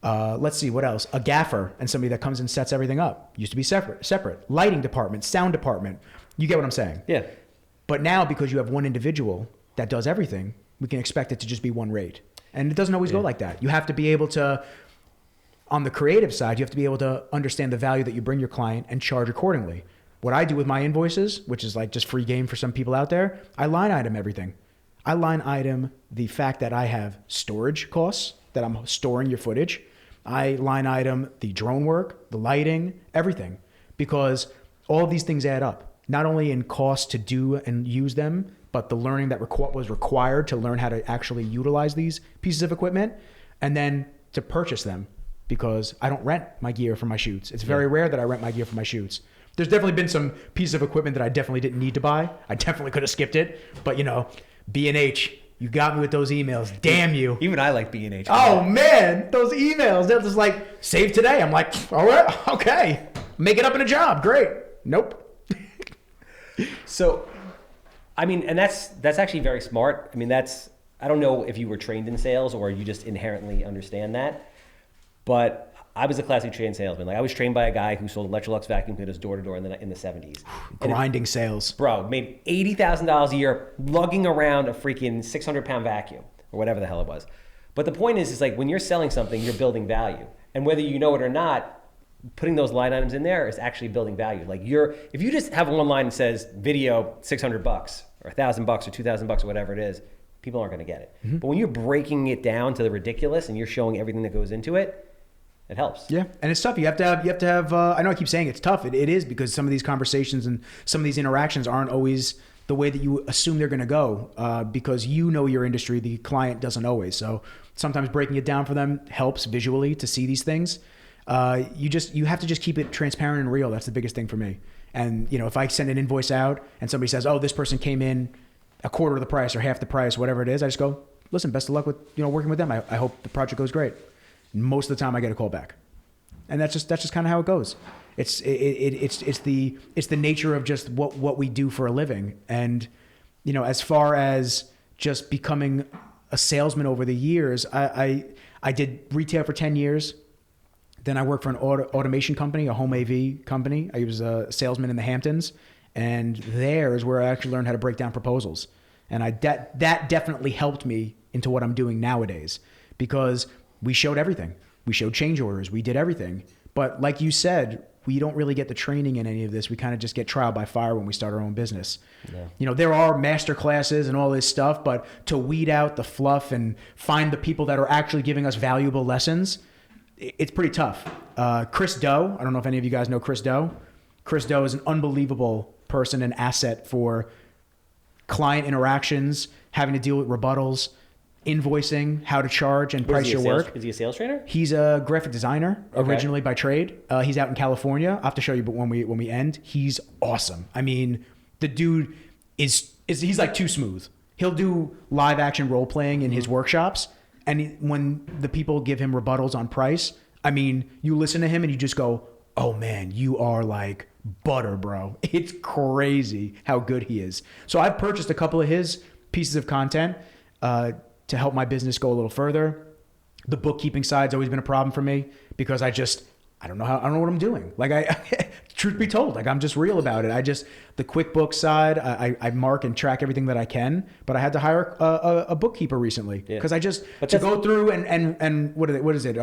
Let's see, what else? A gaffer and somebody that comes and sets everything up used to be separate. Lighting department, sound department. You get what I'm saying? Yeah. But now, because you have one individual that does everything, we can expect it to just be one rate. And it doesn't always go like that. You have to be able to, on the creative side, you have to be able to understand the value that you bring your client and charge accordingly. What I do with my invoices, which is like just free game for some people out there, I line item everything. I line item the fact that I have storage costs, that I'm storing your footage. I line item the drone work, the lighting, everything, because all of these things add up, not only in cost to do and use them, but the learning that was required to learn how to actually utilize these pieces of equipment, and then to purchase them, because I don't rent my gear for my shoots. It's very rare that I rent my gear for my shoots. There's definitely been some pieces of equipment that I definitely didn't need to buy. I definitely could have skipped it, but B&H, you got me with those emails. Damn you. Even I like B&H. Oh man, those emails. They're just like, save today. I'm like, all right, okay. Make it up in a job. Great. Nope. So, I mean, and that's actually very smart. I mean, I don't know if you were trained in sales or you just inherently understand that, but I was a classic trained salesman. Like, I was trained by a guy who sold Electrolux vacuum cleaners door to door in the 70s. Grinding sales. Bro, made $80,000 a year lugging around a freaking 600-pound vacuum or whatever the hell it was. But the point is like, when you're selling something, you're building value. And whether you know it or not, putting those line items in there is actually building value. Like, if you just have one line that says video $600 or $1,000 or $2,000 or whatever it is, people aren't going to get it. Mm-hmm. But when you're breaking it down to the ridiculous and you're showing everything that goes into it, it helps. Yeah, and it's tough. You have to have. I know I keep saying it's tough. It is, because some of these conversations and some of these interactions aren't always the way that you assume they're going to go, because your industry, the client doesn't always. So sometimes breaking it down for them helps visually to see these things. You have to just keep it transparent and real. That's the biggest thing for me. And if I send an invoice out and somebody says, "Oh, this person came in a quarter of the price or half the price," whatever it is, I just go, "Listen, best of luck with working with them. I hope the project goes great." Most of the time I get a call back, and that's just kind of how it goes. It's the nature of just what we do for a living. And as far as just becoming a salesman over the years, I did retail for 10 years. Then I worked for an automation company, a home AV company. I was a salesman in the Hamptons, and there is where I actually learned how to break down proposals. And that definitely helped me into what I'm doing nowadays, because we showed everything. We showed change orders. We did everything. But like you said, we don't really get the training in any of this. We kind of just get trial by fire when we start our own business. Yeah. There are master classes and all this stuff, but to weed out the fluff and find the people that are actually giving us valuable lessons, it's pretty tough. Chris Doe, I don't know if any of you guys know Chris Doe. Chris Doe is an unbelievable person and asset for client interactions, having to deal with rebuttals, invoicing, how to charge and price your work. Is he a sales trainer? He's a graphic designer originally by trade. He's out in California. I'll have to show you, but when we end, he's awesome. I mean, the dude he's like too smooth. He'll do live action role playing in his workshops, And when the people give him rebuttals on price, I mean, you listen to him and you just go, oh man, you are like butter, bro. It's crazy how good he is. So I've purchased a couple of his pieces of content to help my business go a little further. The bookkeeping side's always been a problem for me because I don't know what I'm doing. Like truth be told, like I'm just real about it. The QuickBooks side, I mark and track everything that I can, but I had to hire a bookkeeper recently because to go through and what is it?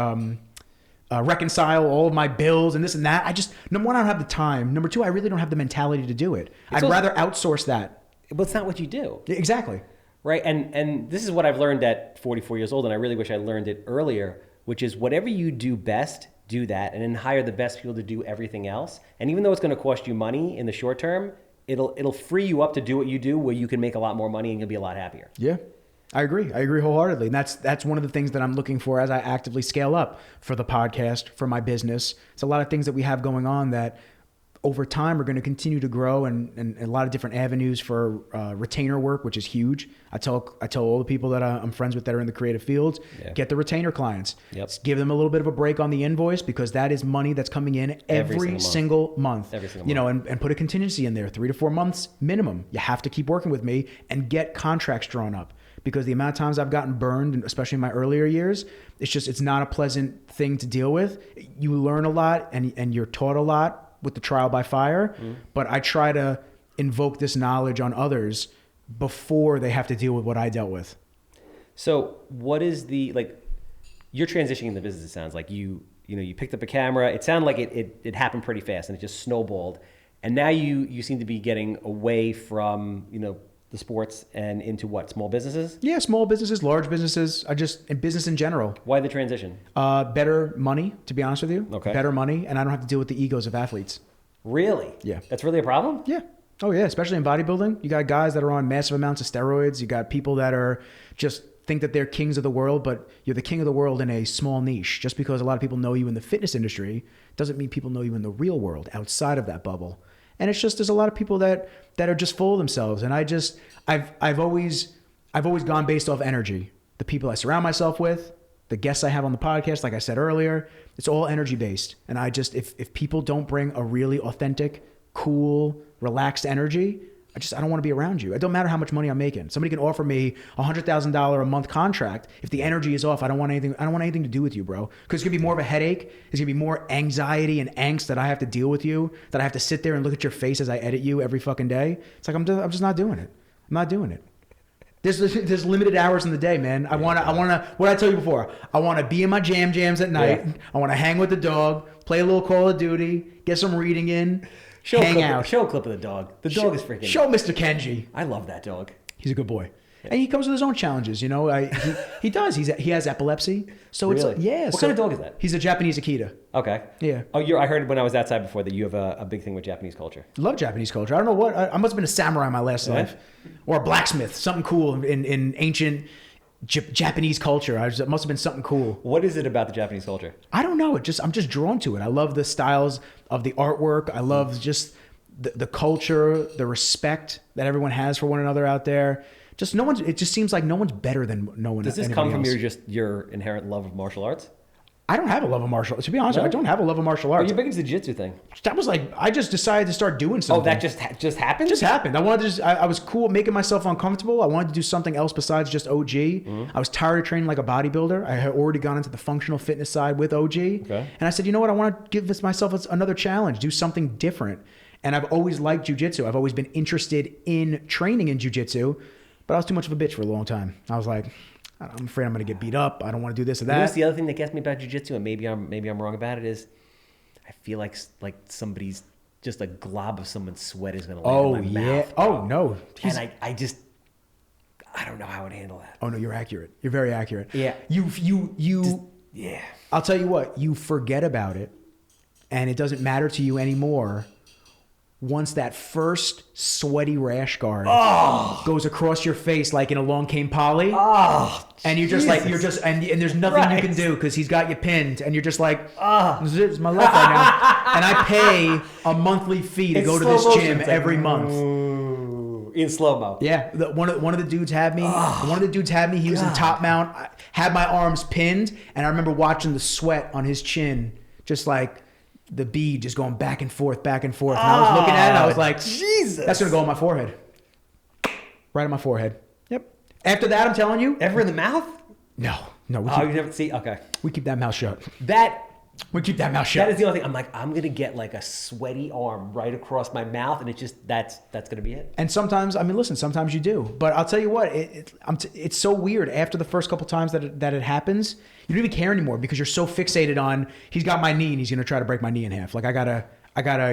Reconcile all of my bills and this and that. Number one, I don't have the time. Number two, I really don't have the mentality to do it. I'd rather outsource that. But it's not what you do. Exactly. Right. And this is what I've learned at 44 years old. And I really wish I learned it earlier, which is whatever you do best, do that, and then hire the best people to do everything else. And even though it's going to cost you money in the short term, it'll free you up to do what you do where you can make a lot more money and you'll be a lot happier. Yeah. I agree wholeheartedly. And that's one of the things that I'm looking for as I actively scale up for the podcast, for my business. It's a lot of things that we have going on that over time are going to continue to grow and a lot of different avenues for retainer work, which is huge. I tell all the people that I'm friends with that are in the creative fields, get the retainer clients. Yep. Give them a little bit of a break on the invoice because that is money that's coming in every single month. And put a contingency in there, 3 to 4 months minimum. You have to keep working with me and get contracts drawn up. Because the amount of times I've gotten burned, especially in my earlier years, it's not a pleasant thing to deal with. You learn a lot and you're taught a lot with the trial by fire, but I try to invoke this knowledge on others before they have to deal with what I dealt with. So what is you're transitioning in the business, it sounds like you picked up a camera. It sounded like it happened pretty fast and it just snowballed. And now you seem to be getting away from, the sports and into what, small businesses? Yeah, small businesses, large businesses, in business in general. Why the transition? Better money, to be honest with you. Okay. Better money, and I don't have to deal with the egos of athletes. Really? Yeah. That's really a problem? Yeah. Oh yeah, especially in bodybuilding. You got guys that are on massive amounts of steroids. You got people that are just think that they're kings of the world, but you're the king of the world in a small niche. Just because a lot of people know you in the fitness industry doesn't mean people know you in the real world outside of that bubble. And it's just, there's a lot of people that are just full of themselves. And I've always gone based off energy. The people I surround myself with, the guests I have on the podcast, like I said earlier, it's all energy based. And if people don't bring a really authentic, cool, relaxed energy, I don't want to be around you. It don't matter how much money I'm making. Somebody can offer me $100,000 a month contract. If the energy is off, I don't want anything to do with you, bro. Because it's gonna be more of a headache. It's gonna be more anxiety and angst that I have to deal with you. That I have to sit there and look at your face as I edit you every fucking day. It's like I'm just not doing it. I'm not doing it. There's limited hours in the day, man. I wanna. What I tell you before. I wanna be in my jams at night. Yeah. I wanna hang with the dog, play a little Call of Duty, get some reading in. Show a clip of the dog. The dog is freaking. Show Mr. Kenji. I love that dog. He's a good boy. Yeah. And he comes with his own challenges, he does. He has epilepsy. So really? What kind of dog is that? He's a Japanese Akita. Okay. Yeah. Oh, I heard when I was outside before that you have a big thing with Japanese culture. Love Japanese culture. I don't know what. I must have been a samurai in my last life. Or a blacksmith. Something cool in ancient Japanese culture. It must have been something cool. What is it about the Japanese culture? I don't know. I'm just drawn to it. I love the styles of the artwork. I love just the culture, the respect that everyone has for one another out there. It just seems like no one's better than no one. Does this come from your inherent love of martial arts? I don't have a love of martial arts. To be honest, I don't have a love of martial arts. You're big into the jiu-jitsu thing. That was I just decided to start doing something. Oh, that just happened? Just happened. I was cool making myself uncomfortable. I wanted to do something else besides just OG. Mm-hmm. I was tired of training like a bodybuilder. I had already gone into the functional fitness side with OG. Okay. And I said, you know what? I want to give myself another challenge, do something different. And I've always liked jiu-jitsu. I've always been interested in training in jiu-jitsu, but I was too much of a bitch for a long time. I was like, I'm afraid I'm going to get beat up. I don't want to do this or that. That's the other thing that gets me about jiu-jitsu, and maybe I'm wrong about it, is I feel like somebody's, just a glob of someone's sweat is going to land in my mouth. Oh, no. And I don't know how I would handle that. Oh, no, you're accurate. You're very accurate. Yeah. Yeah. I'll tell you what, you forget about it, and it doesn't matter to you anymore once that first sweaty rash guard goes across your face like in Along Came Polly. Oh, and you're just Jesus. And there's nothing you can do because he's got you pinned, and you're just like, this is my life right now. And I pay a monthly fee to go to this gym every month. in slow mo. Yeah, one of the dudes had me. One of the dudes had me. He was in top mount. I had my arms pinned, and I remember watching the sweat on his chin, just like the bead just going back and forth, back and forth. And I was looking at it, and I was like, Jesus, that's gonna go on my forehead, right on my forehead. Yep. After that, I'm telling you, ever in the mouth? No. We You never see. Okay, we keep that mouth shut. We keep that mouth shut. That is the only thing. I'm like, I'm gonna get like a sweaty arm right across my mouth, and it just that's gonna be it. And sometimes, I mean, listen, sometimes you do, but I'll tell you what, it's so weird. After the first couple times that it happens, you don't even care anymore because you're so fixated on he's got my knee and he's gonna try to break my knee in half. Like I gotta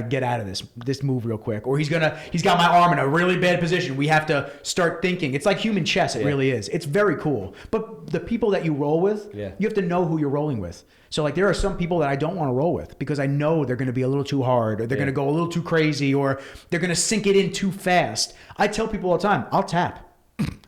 get out of this move real quick, or he's got my arm in a really bad position. We have to start thinking. It's like human chess. It really is. It's very cool. But the people that you roll with, you have to know who you're rolling with. So like there are some people that I don't want to roll with because I know they're going to be a little too hard, or they're going to go a little too crazy, or they're going to sink it in too fast. I tell people all the time, I'll tap.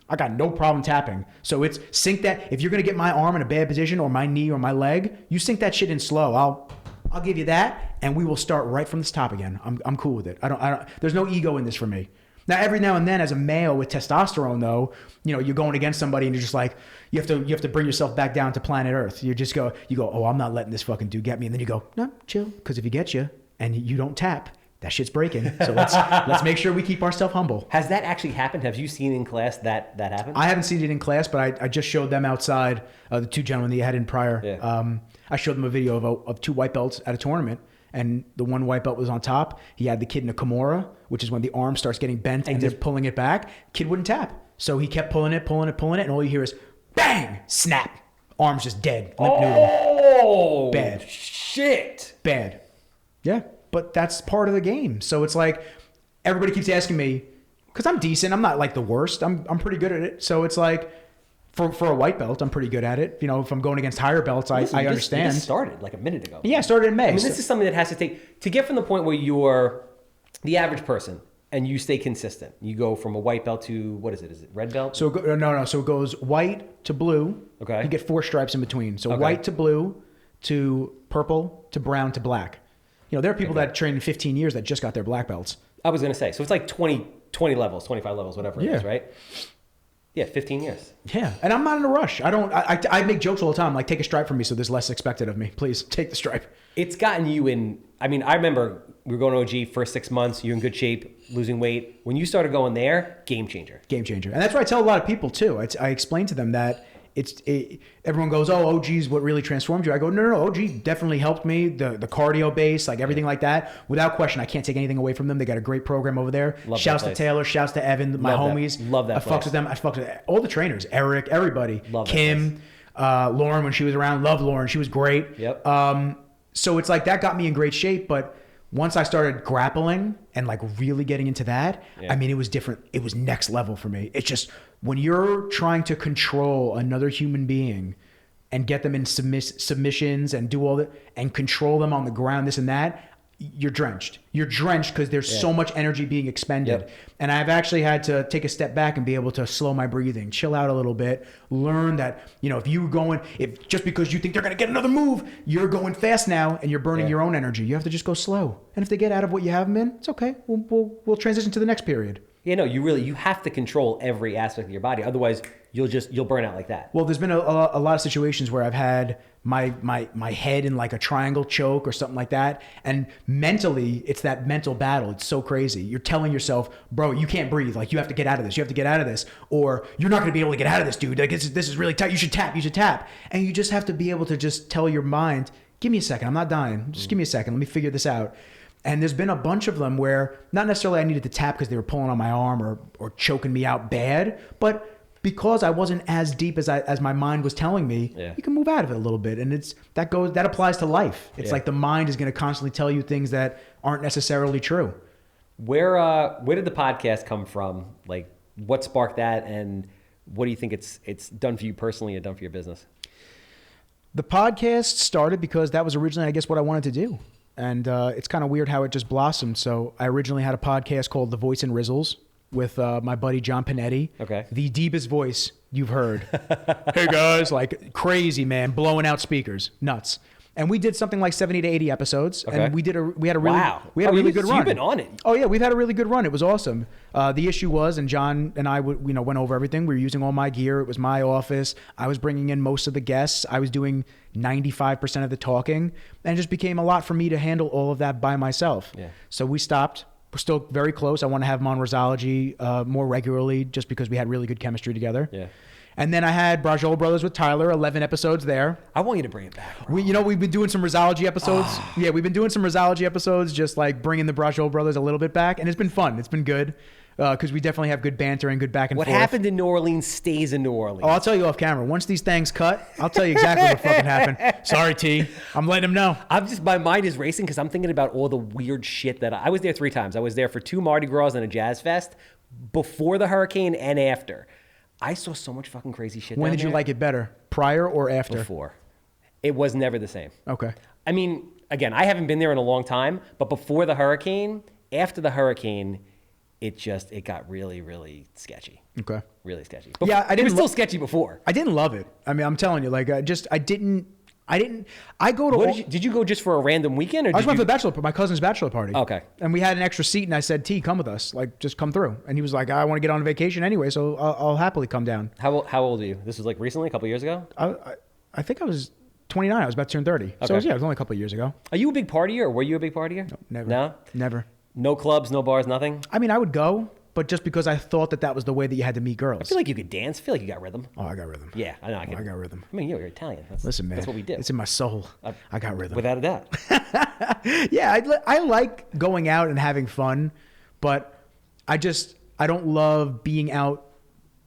I got no problem tapping. So it's sink that. If you're going to get my arm in a bad position, or my knee or my leg, you sink that shit in slow. I'll give you that, and we will start right from the top again. I'm cool with it. I don't. There's no ego in this for me. Now, every now and then, as a male with testosterone, though, you're going against somebody, and you're just like, you have to bring yourself back down to planet Earth. You go, oh, I'm not letting this fucking dude get me, and then you go, no, chill, because if he gets you and you don't tap, that shit's breaking. So let's make sure we keep ourselves humble. Has that actually happened? Have you seen in class that happen? I haven't seen it in class, but I just showed them outside, the two gentlemen that you had in prior. Yeah. I showed them a video of two white belts at a tournament. And the one white belt was on top. He had the kid in a Kimura, which is when the arm starts getting bent and they're pulling it back. Kid wouldn't tap. So he kept pulling it. And all you hear is bang, snap. Arm's just dead. Limp noodle. Bad. Shit. Bad. Yeah. But that's part of the game. So it's like everybody keeps asking me, because I'm decent. I'm not like the worst. I'm pretty good at it. So it's like, For a white belt, I'm pretty good at it. If I'm going against higher belts, I understand. You just started like a minute ago. Yeah, I started in May. I mean, this is something that has to take to get from the point where you're the average person and you stay consistent. You go from a white belt to what is it? Is it red belt? So no. So it goes white to blue. Okay. You get 4 stripes in between. So white to blue to purple to brown to black. There are people that train in 15 years that just got their black belts. I was going to say. So it's like 20 levels, 25 levels, whatever it is, right? Yeah, 15 years. Yeah, and I'm not in a rush. I make jokes all the time, like, take a stripe from me so there's less expected of me. Please, take the stripe. It's gotten you in, I remember we were going to OG first 6 months, you're in good shape, losing weight. When you started going there, game changer. Game changer. And that's what I tell a lot of people, too. I explain to them that everyone goes, oh, OG's what really transformed you. I go, no, OG definitely helped me. The cardio base, like everything like that. Without question, I can't take anything away from them. They got a great program over there. Shouts to Taylor, shouts to Evan, my homies. Love that I fucked with them. I fucked with all the trainers, Eric, everybody. Love Kim, Lauren when she was around. Loved Lauren. She was great. Yep. So it's like that got me in great shape, but once I started grappling and like really getting into that, it was different. It was next level for me. It's just when you're trying to control another human being and get them in submissions and do all that and control them on the ground, this and that, you're drenched. You're drenched because there's so much energy being expended. Yep. And I've actually had to take a step back and be able to slow my breathing, chill out a little bit, learn that, if just because you think they're going to get another move, you're going fast now and you're burning your own energy. You have to just go slow. And if they get out of what you have them in, it's okay. We'll transition to the next period. Yeah, no, you have to control every aspect of your body. Otherwise, you'll burn out like that. Well, there's been a lot of situations where I've had my head in like a triangle choke or something like that. And mentally, it's that mental battle. It's so crazy. You're telling yourself, bro, you can't breathe. Like, you have to get out of this. You have to get out of this. Or you're not going to be able to get out of this, dude. Like, this is really tight. You should tap. And you just have to be able to just tell your mind, give me a second. I'm not dying. Just give me a second. Let me figure this out. And there's been a bunch of them where not necessarily I needed to tap because they were pulling on my arm or choking me out bad, but because I wasn't as deep as my mind was telling me, you can move out of it a little bit. And that applies to life. It's like the mind is going to constantly tell you things that aren't necessarily true. Where did the podcast come from? Like, what sparked that, and what do you think it's done for you personally and done for your business? The podcast started because that was originally, I guess, what I wanted to do. And it's kind of weird how it just blossomed. So I originally had a podcast called The Voice and Rizzles with my buddy John Panetti. Okay. The deepest voice you've heard. Hey guys, like crazy, man, blowing out speakers, nuts. And we did something like 70 to 80 episodes, Okay. and we had a really Oh, really good run. You've been on it. Oh yeah, we've had a really good run. It was awesome. The issue was, and John and I went over everything. We were using all my gear. It was my office. I was bringing in most of the guests. I was doing 95% of the talking, and it just became a lot for me to handle all of that by myself. Yeah. So we stopped. We're still very close. I want to have him on Rizology more regularly, just because we had really good chemistry together. Yeah. And then I had Brajol Brothers with Tyler, 11 episodes there. I want you to bring it back, bro. We've been doing some Rizology episodes. Yeah, we've been doing some Rizology episodes, just like bringing the Brajol Brothers a little bit back. And it's been fun. It's been good because we definitely have good banter and good back and What forth. happened in New Orleans stays in New Orleans. Oh, I'll tell you off camera. Once these things cut, I'll tell you exactly what fucking happened. Sorry, T. I'm letting him know. My mind is racing because I'm thinking about all the weird shit that I was there 3 times. I was there for 2 Mardi Gras and a Jazz Fest before the hurricane and after. I saw so much fucking crazy shit. When down did you there. like it better? Prior or after? Before. It was never the same. Okay. I mean, again, I haven't been there in a long time, but before the hurricane, after the hurricane, it got really, really sketchy. Okay. Really sketchy. Yeah, it was still sketchy before. I didn't love it. I mean, I'm telling you, like, I didn't. I go to. Did you go just for a random weekend, or I did just went you? for my cousin's bachelor party. Okay. And we had an extra seat, and I said, "T, come with us. Like, just come through." And he was like, "I want to get on vacation anyway, so I'll happily come down." How old are you? This was like recently, a couple years ago. I think I was 29. I was about to turn 30. So Okay. it was only a couple of years ago. Are you a big partier, or were you a big partier? Never. No. Never. No clubs, no bars, nothing. I mean, I would go, but just because I thought that was the way that you had to meet I girls. feel like you could dance. I feel like you got rhythm. Oh, I got rhythm. Yeah, I know. I got rhythm. I mean, you're Italian. Listen, man. That's what we do. It's in my soul. I got rhythm. Without a doubt. Yeah, I like going out and having fun, but I don't love being out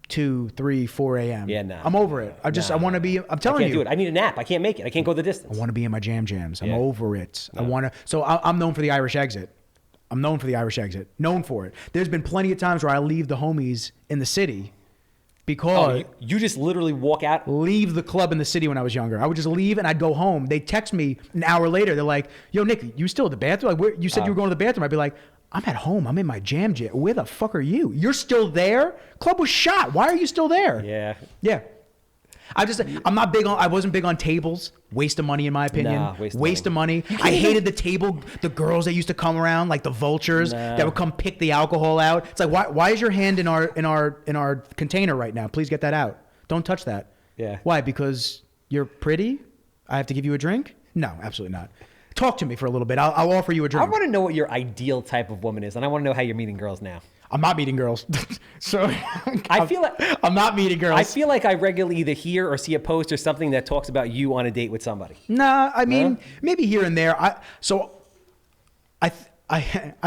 2, 3, 4 a.m. Yeah, no. I'm over it. I want to be. I'm I telling can't you, do it. I need a nap. I can't make it. I can't go the distance. I want to be in my jams. I'm Yeah. over it. No. I want to. So I'm known for the Irish exit. I'm known for the Irish exit. Known for it. There's been plenty of times where I leave the homies in the city because you just literally walk out. leave the club in the city when I was younger. I would just leave and I'd go home. They'd text me an hour later. They're like, "Yo, Nick, you still at the bathroom? Like, you said you were going to the bathroom." I'd be like, "I'm at home. I'm in my jam. Where the fuck are you? You're still there? Club was shot. Why are you still there?" Yeah. Yeah. I wasn't big on tables. Waste of money, in my opinion. Nah, waste of money. I hated the table, the girls that used to come around, like the vultures that would come pick the alcohol out. It's like, why is your hand in our container right now? Please get that out. Don't touch that. Yeah. Why? Because you're pretty? I have to give you a drink? No, absolutely not. Talk to me for a little bit. I'll offer you a I drink. want to know what your ideal type of woman is, and I want to know how you're meeting girls now. I'm not meeting girls. So I feel like I'm not meeting girls. I feel like I regularly either hear or see a post or something that talks about you on a date with somebody. Nah, I mean, maybe here and there. I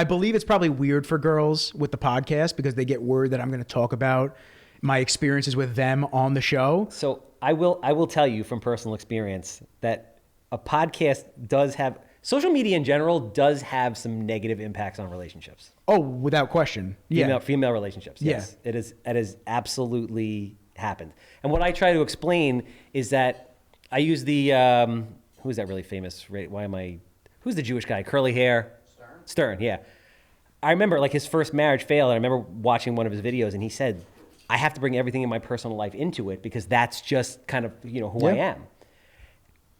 believe it's probably weird for girls with the podcast because they get word that I'm going to talk about my experiences with them on the show. So I will tell you from personal experience that a podcast does have, social media in general does have some negative impacts on relationships. Oh, without question. Yeah. Female relationships. Yeah. Yes. It has absolutely happened. And what I try to explain is that I use the, who's that really famous? Who's the Jewish guy? Curly hair? Stern, yeah. I remember like his first marriage failed. And I remember watching one of his videos and he said, I have to bring everything in my personal life into it because that's just kind of, who I am.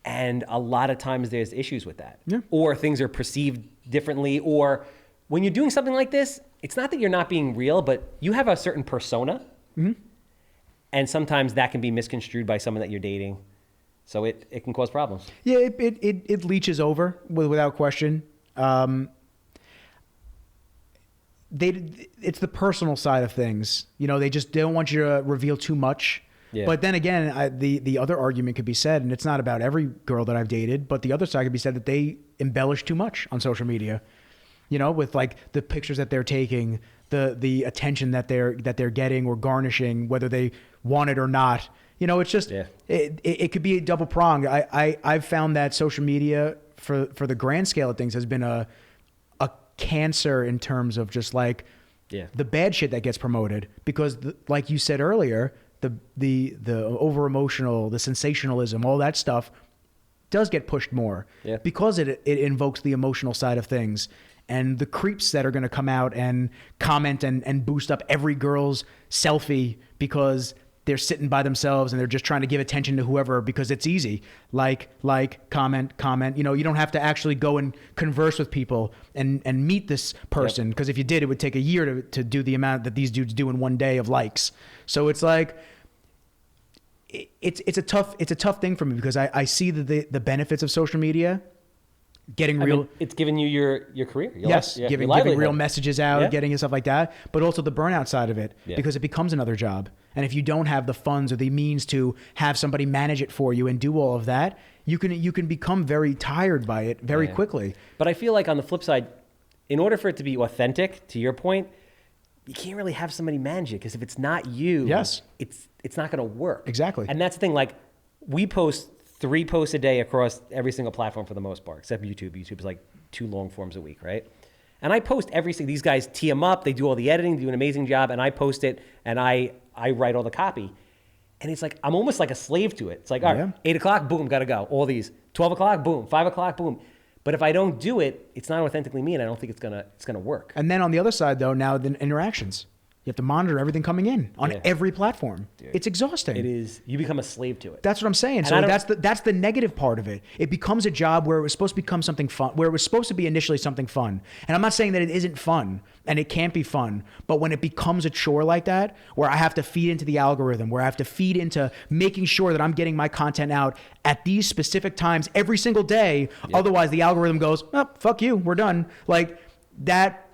And a lot of times there's issues with that. Yeah. Or things are perceived differently. Or when you're doing something like this, it's not that you're not being real, but you have a certain persona. Mm-hmm. And sometimes that can be misconstrued by someone that you're dating. So it can cause problems. Yeah, it leaches over without question. It's the personal side of things. They don't want you to reveal too much. Yeah. But then again, the other argument could be said, and it's not about every girl that I've dated, but the other side could be said that they embellish too much on social media. With like the pictures that they're taking, the attention that they're getting or garnishing, whether they want it or not. It's just it could be a double prong. I've found that social media for the grand scale of things has been a cancer in terms of just like the bad shit that gets promoted because like you said earlier, the over emotional, the sensationalism, all that stuff does get pushed more because it invokes the emotional side of things. And the creeps that are going to come out and comment and boost up every girl's selfie because they're sitting by themselves and they're just trying to give attention to whoever because it's easy. Like, comment. You know, you don't have to actually go and converse with people and meet this person, because if you did, it would take a year to do the amount that these dudes do in one day of likes. So it's like, it's a tough thing for me, because I see the benefits of social media. Getting real, it's giving you your career. Giving real messages out, getting and stuff like that, but also the burnout side of it, because it becomes another job. And if you don't have the funds or the means to have somebody manage it for you and do all of that, you can become very tired by it very quickly. But I feel like on the flip side, in order for it to be authentic, to your point, you can't really have somebody manage it, because if it's not you, it's not going to work. Exactly. And that's the thing. Like, we post 3 posts a day across every single platform for the most part, except YouTube. YouTube is like 2 long forms a week, right? And I post these guys tee them up, they do all the editing, they do an amazing job, and I post it, and I write all the copy. And it's like, I'm almost like a slave to it. It's like, all right, 8 o'clock, boom, gotta go. All these. 12 o'clock, boom. 5 o'clock, boom. But if I don't do it, it's not authentically me, and I don't think it's gonna work. And then on the other side, though, now the interactions. You have to monitor everything coming in on every platform. Dude, it's exhausting. It is. You become a slave to it. That's what I'm saying. So that's the negative part of it. It becomes a job where it was supposed to become something fun, where it was supposed to be initially something fun. And I'm not saying that it isn't fun and it can't be fun, but when it becomes a chore like that, where I have to feed into the algorithm, where I have to feed into making sure that I'm getting my content out at these specific times every single day, otherwise the algorithm goes, oh, fuck you, we're done. Like, that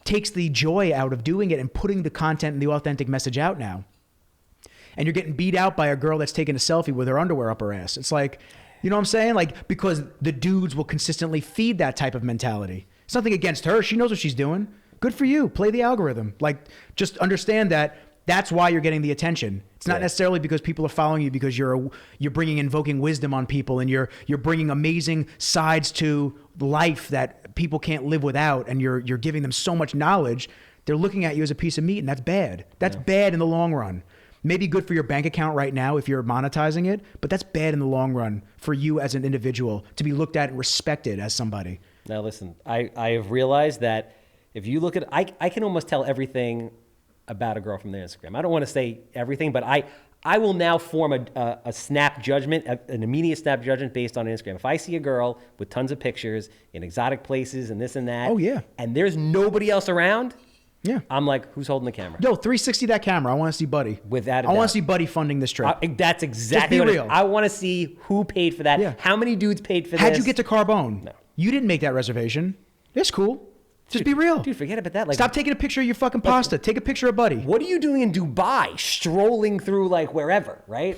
takes the joy out of doing it and putting the content and the authentic message out now. And you're getting beat out by a girl that's taking a selfie with her underwear up her ass. It's like, you know what I'm saying? Like, because the dudes will consistently feed that type of mentality. It's nothing against her. She knows what she's doing. Good for you. Play the algorithm. Like, just understand that that's why you're getting the attention. It's not necessarily because people are following you because you're invoking wisdom on people, and you're bringing amazing sides to life that people can't live without, and you're giving them so much knowledge. They're looking at you as a piece of meat, and that's bad. That's bad in the long run. Maybe good for your bank account right now if you're monetizing it, but that's bad in the long run for you as an individual to be looked at and respected as somebody. Now listen, I have realized that if you look at, I can almost tell everything about a girl from their Instagram. I don't want to say everything, but I will now form a snap judgment, an immediate snap judgment based on Instagram. If I see a girl with tons of pictures in exotic places and this and that, and there's nobody else around, I'm like, who's holding the camera? Yo, 360 that camera. I want to see Buddy. Without a I doubt. want to see Buddy funding this trip. That's exactly what real. I want to see who paid for that. Yeah. How many dudes paid for this? How'd you get to Carbone? No. You didn't make that reservation. It's cool. Just be real. Dude, forget about that. Like, stop taking a picture of your fucking pasta. Take a picture of Buddy. What are you doing in Dubai? Strolling through like wherever, right?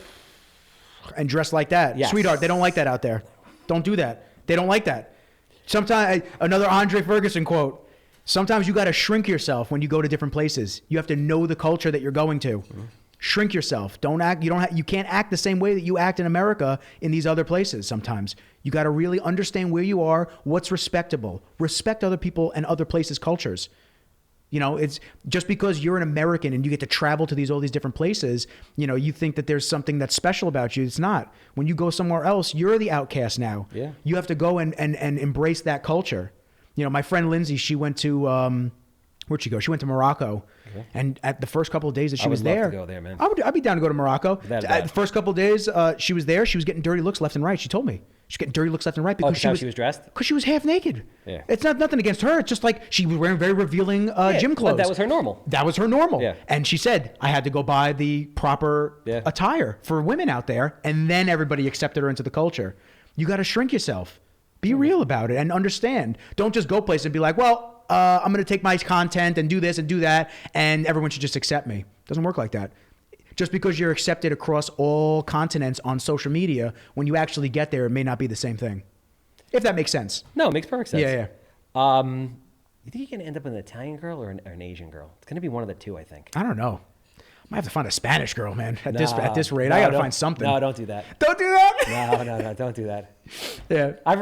And dressed like that. Yes. Sweetheart, they don't like that out there. Don't do that. They don't like that. Sometimes, another Andre Ferguson quote, sometimes you got to shrink yourself when you go to different places. You have to know the culture that you're going to. Mm-hmm. Shrink yourself. Don't act. You can't act the same way that you act in America in these other places sometimes. You got to really understand where you are, what's respectable. Respect other people and other places' cultures. You know, it's just because you're an American and you get to travel to all these different places, you know, you think that there's something that's special about you. It's not. When you go somewhere else, you're the outcast now. Yeah. You have to go and embrace that culture. You know, my friend Lindsay, she went to, where'd she go? She went to Morocco. Okay. And at the first couple of days that she was there, love to go there, man. I'd be down to go to Morocco. The first couple of days she was there, she was getting dirty looks left and right. She told me. She was getting dirty looks left and right because she was dressed? Because she was half naked. Yeah. It's not nothing against her. It's just like she was wearing very revealing gym clothes. But that was her normal. That was her normal. Yeah. And she said, I had to go buy the proper attire for women out there, and then everybody accepted her into the culture. You got to shrink yourself. Be real about it and understand. Don't just go places and be like, well, I'm going to take my content and do this and do that, and everyone should just accept me. It doesn't work like that. Just because you're accepted across all continents on social media, when you actually get there, it may not be the same thing. If that makes sense. No, it makes perfect sense. Yeah. You think you're going to end up with an Italian girl or an Asian girl? It's going to be one of the two, I think. I don't know. I might have to find a Spanish girl, man. At this rate, I got to find something. No, don't do that. Don't do that. No, don't do that. Yeah, I've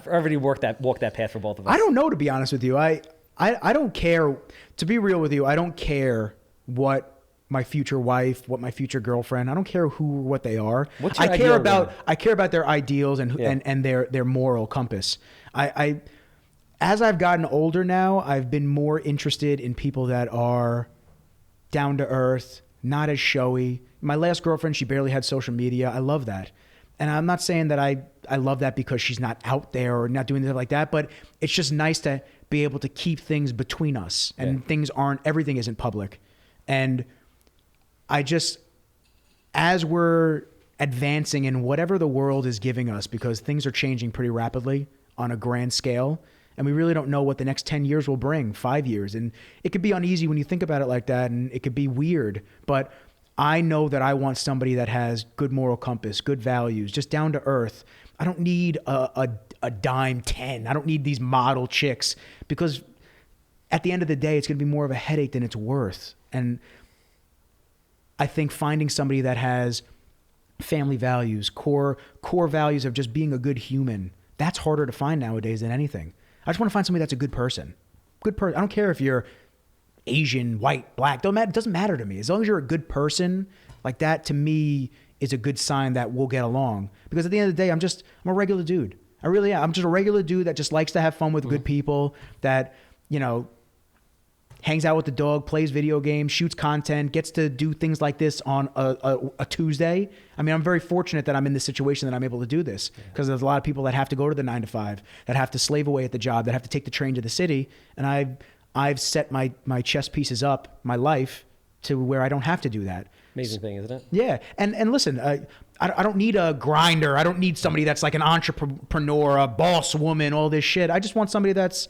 already walked that path for both of us. I don't know, to be honest with you. I don't care. To be real with you, I don't care what my future wife, what my future girlfriend. I don't care who or what they are. What's your I care about their ideals and their moral compass. I as I've gotten older now, I've been more interested in people that are down to earth, not as showy. My last girlfriend, she barely had social media. I love that. And I'm not saying that I love that because she's not out there or not doing anything like that, but it's just nice to be able to keep things between us and everything isn't public. And I just, as we're advancing in whatever the world is giving us, because things are changing pretty rapidly on a grand scale, and we really don't know what the next 10 years will bring, 5 years. And it could be uneasy when you think about it like that, and it could be weird. But I know that I want somebody that has good moral compass, good values, just down to earth. I don't need a dime 10. I don't need these model chicks, because at the end of the day, it's going to be more of a headache than it's worth. And I think finding somebody that has family values, core values of just being a good human, that's harder to find nowadays than anything. I just want to find somebody that's a good person. Good person. I don't care if you're Asian, white, black. It doesn't matter to me. As long as you're a good person, like that to me is a good sign that we'll get along. Because at the end of the day, I'm a regular dude. I really am. I'm just a regular dude that just likes to have fun with good people, that, you know, hangs out with the dog, plays video games, shoots content, gets to do things like this on a Tuesday. I mean, I'm very fortunate that I'm in this situation that I'm able to do this, because there's a lot of people that have to go to the 9 to 5, that have to slave away at the job, that have to take the train to the city. And I've set my chess pieces up, my life, to where I don't have to do that. Amazing thing, isn't it? Yeah. And listen, I don't need a grinder. I don't need somebody that's like an entrepreneur, a boss woman, all this shit. I just want somebody that's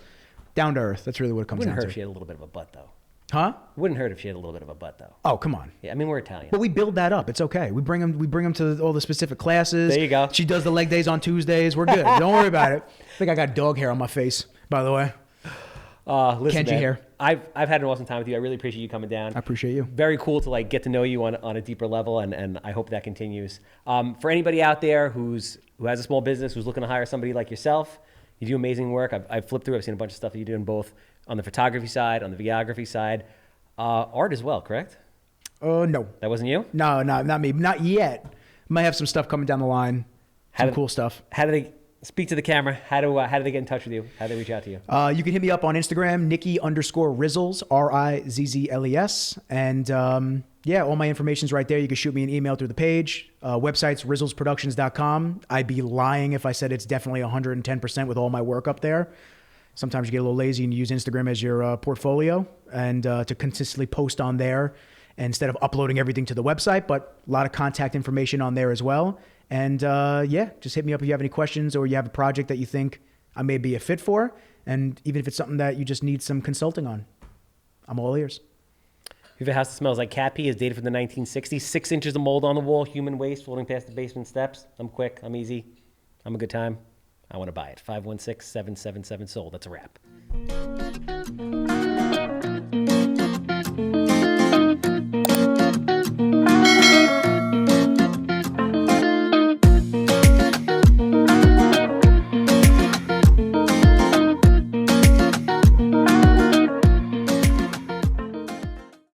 down to earth. That's really what it comes down to. Wouldn't hurt if she had a little bit of a butt, though. Huh? Wouldn't hurt if she had a little bit of a butt, though. Oh, come on. Yeah, I mean, we're Italian. But we build that up. It's okay. We bring them to all the specific classes. There you go. She does the leg days on Tuesdays. We're good. Don't worry about it. I think I got dog hair on my face, by the way. Listen, Kenji man, hair. I've had an awesome time with you. I really appreciate you coming down. I appreciate you. Very cool to like get to know you on a deeper level, and I hope that continues. For anybody out there who has a small business, who's looking to hire somebody like yourself, you do amazing work. I've flipped through. I've seen a bunch of stuff that you do in both on the photography side, on the videography side, art as well. Correct? No. That wasn't you? No, not me. Not yet. Might have some stuff coming down the line. Cool stuff. How do they speak to the camera? How do they get in touch with you? How do they reach out to you? You can hit me up on Instagram, Nikki_Rizzles, Rizzles. And yeah, all my information's right there. You can shoot me an email through the page. Website's rizzlesproductions.com. I'd be lying if I said it's definitely 110% with all my work up there. Sometimes you get a little lazy and you use Instagram as your portfolio, and to consistently post on there instead of uploading everything to the website, but a lot of contact information on there as well. And yeah, just hit me up if you have any questions or you have a project that you think I may be a fit for. And even if it's something that you just need some consulting on, I'm all ears. You have a house that smells like cat pee, is dated from the 1960s, 6 inches of mold on the wall, human waste floating past the basement steps. I'm quick, I'm easy, I'm a good time. I want to buy it. 516-777-SOLD. That's a wrap.